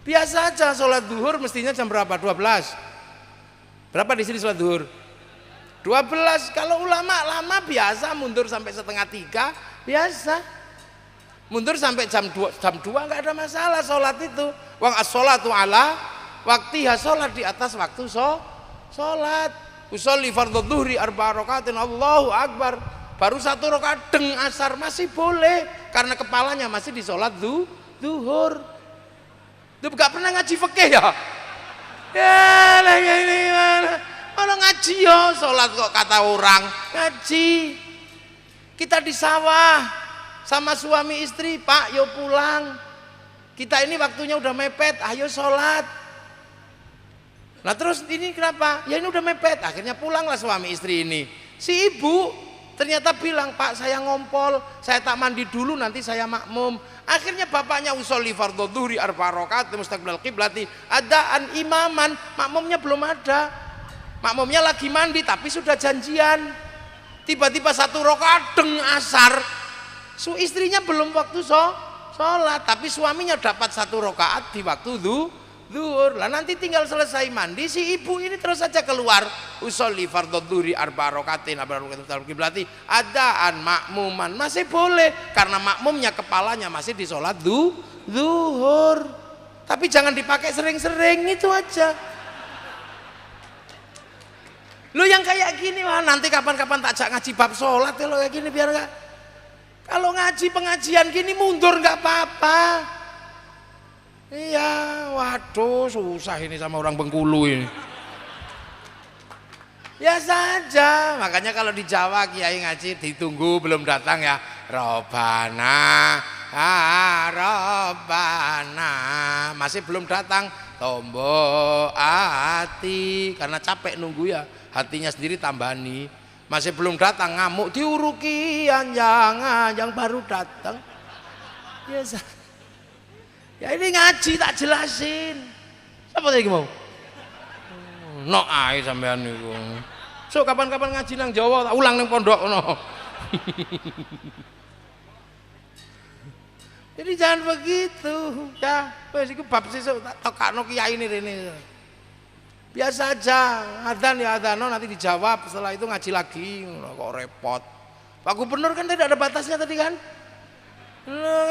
Biasa aja sholat duhur mestinya jam berapa? 12. Berapa di sini sholat duhur? 12. Kalau ulama lama biasa mundur sampai setengah 3, biasa. Mundur sampai jam 2 nggak ada masalah sholat itu. Wang as-sholatu ala waktiha, sholat di atas waktu sholat. Usolli fardhu dhuhri arba'a rakaatin, Allahu akbar. Baru 1 rakaat deng asar masih boleh karena kepalanya masih di sholat duhur. Lu gak pernah ngaji fikih ya? Ya lah ini mana? Mana ngaji ya? Sholat kok kata orang ngaji. Kita di sawah sama suami istri, Pak, yo pulang. Kita ini waktunya udah mepet, ayo sholat. Nah terus ini kenapa? Ya ini udah mepet, akhirnya pulanglah suami istri ini. Si ibu ternyata bilang, Pak saya ngompol, saya tak mandi dulu nanti saya makmum. Akhirnya bapaknya usolli fardhu dhuhri arba'a rakaat mustaqbilal qiblati, adaan imaman, makmumnya belum ada. Makmumnya lagi mandi tapi sudah janjian. Tiba-tiba 1 rakaat deng asar. Istrinya belum waktu sholat, tapi suaminya dapat 1 rakaat di waktu zuhur. Lah nanti tinggal selesai mandi, si ibu ini terus saja keluar, usolli fardhu dhuhri arba'a rakaatin mustaqbilal qiblati, adaan makmuman, masih boleh karena makmumnya kepalanya masih di sholat zuhur. Tapi jangan dipakai sering-sering, itu aja. Lo yang kayak gini wah, nanti kapan-kapan tak ajak ngaji bab sholat ya lo kayak gini biar enggak. Kalau ngaji pengajian gini mundur nggak apa-apa. Iya, waduh susah ini sama orang Bengkulu ini. Ya saja, makanya kalau di Jawa kiai ngaji ditunggu belum datang ya. Robana, Robana, masih belum datang. Tombo hati, karena capek nunggu ya. Hatinya sendiri tambani. Masih belum datang ngamuk diurukian yang baru datang. Biasa. Ya ini ngaji tak jelasin. Apa tadi mau? No ae sampean niku. So kapan-kapan ngaji nang Jawa tak ulang nang pondok no. Jadi jangan begitu. Ya, wis iku bab sesuk tak tokakno kiai ini rene. Biasa aja, adzan ya adzan nanti dijawab, setelah itu ngaji lagi. Kok repot. Pak Gubernur kan tidak ada batasnya tadi kan?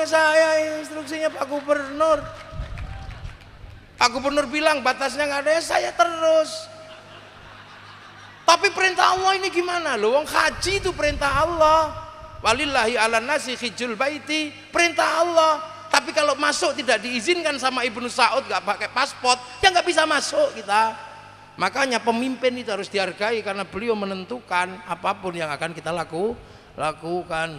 Saya instruksinya Pak Gubernur. Pak Gubernur bilang batasnya nggak ada, ya saya terus. Tapi perintah Allah ini gimana? Loh, wong haji itu perintah Allah. Walillahi ala nasi hijjul baiti, perintah Allah. Tapi kalau masuk tidak diizinkan sama Ibnu Saud, nggak pakai paspor, ya nggak bisa masuk kita. Makanya pemimpin itu harus dihargai karena beliau menentukan apapun yang akan kita lakukan.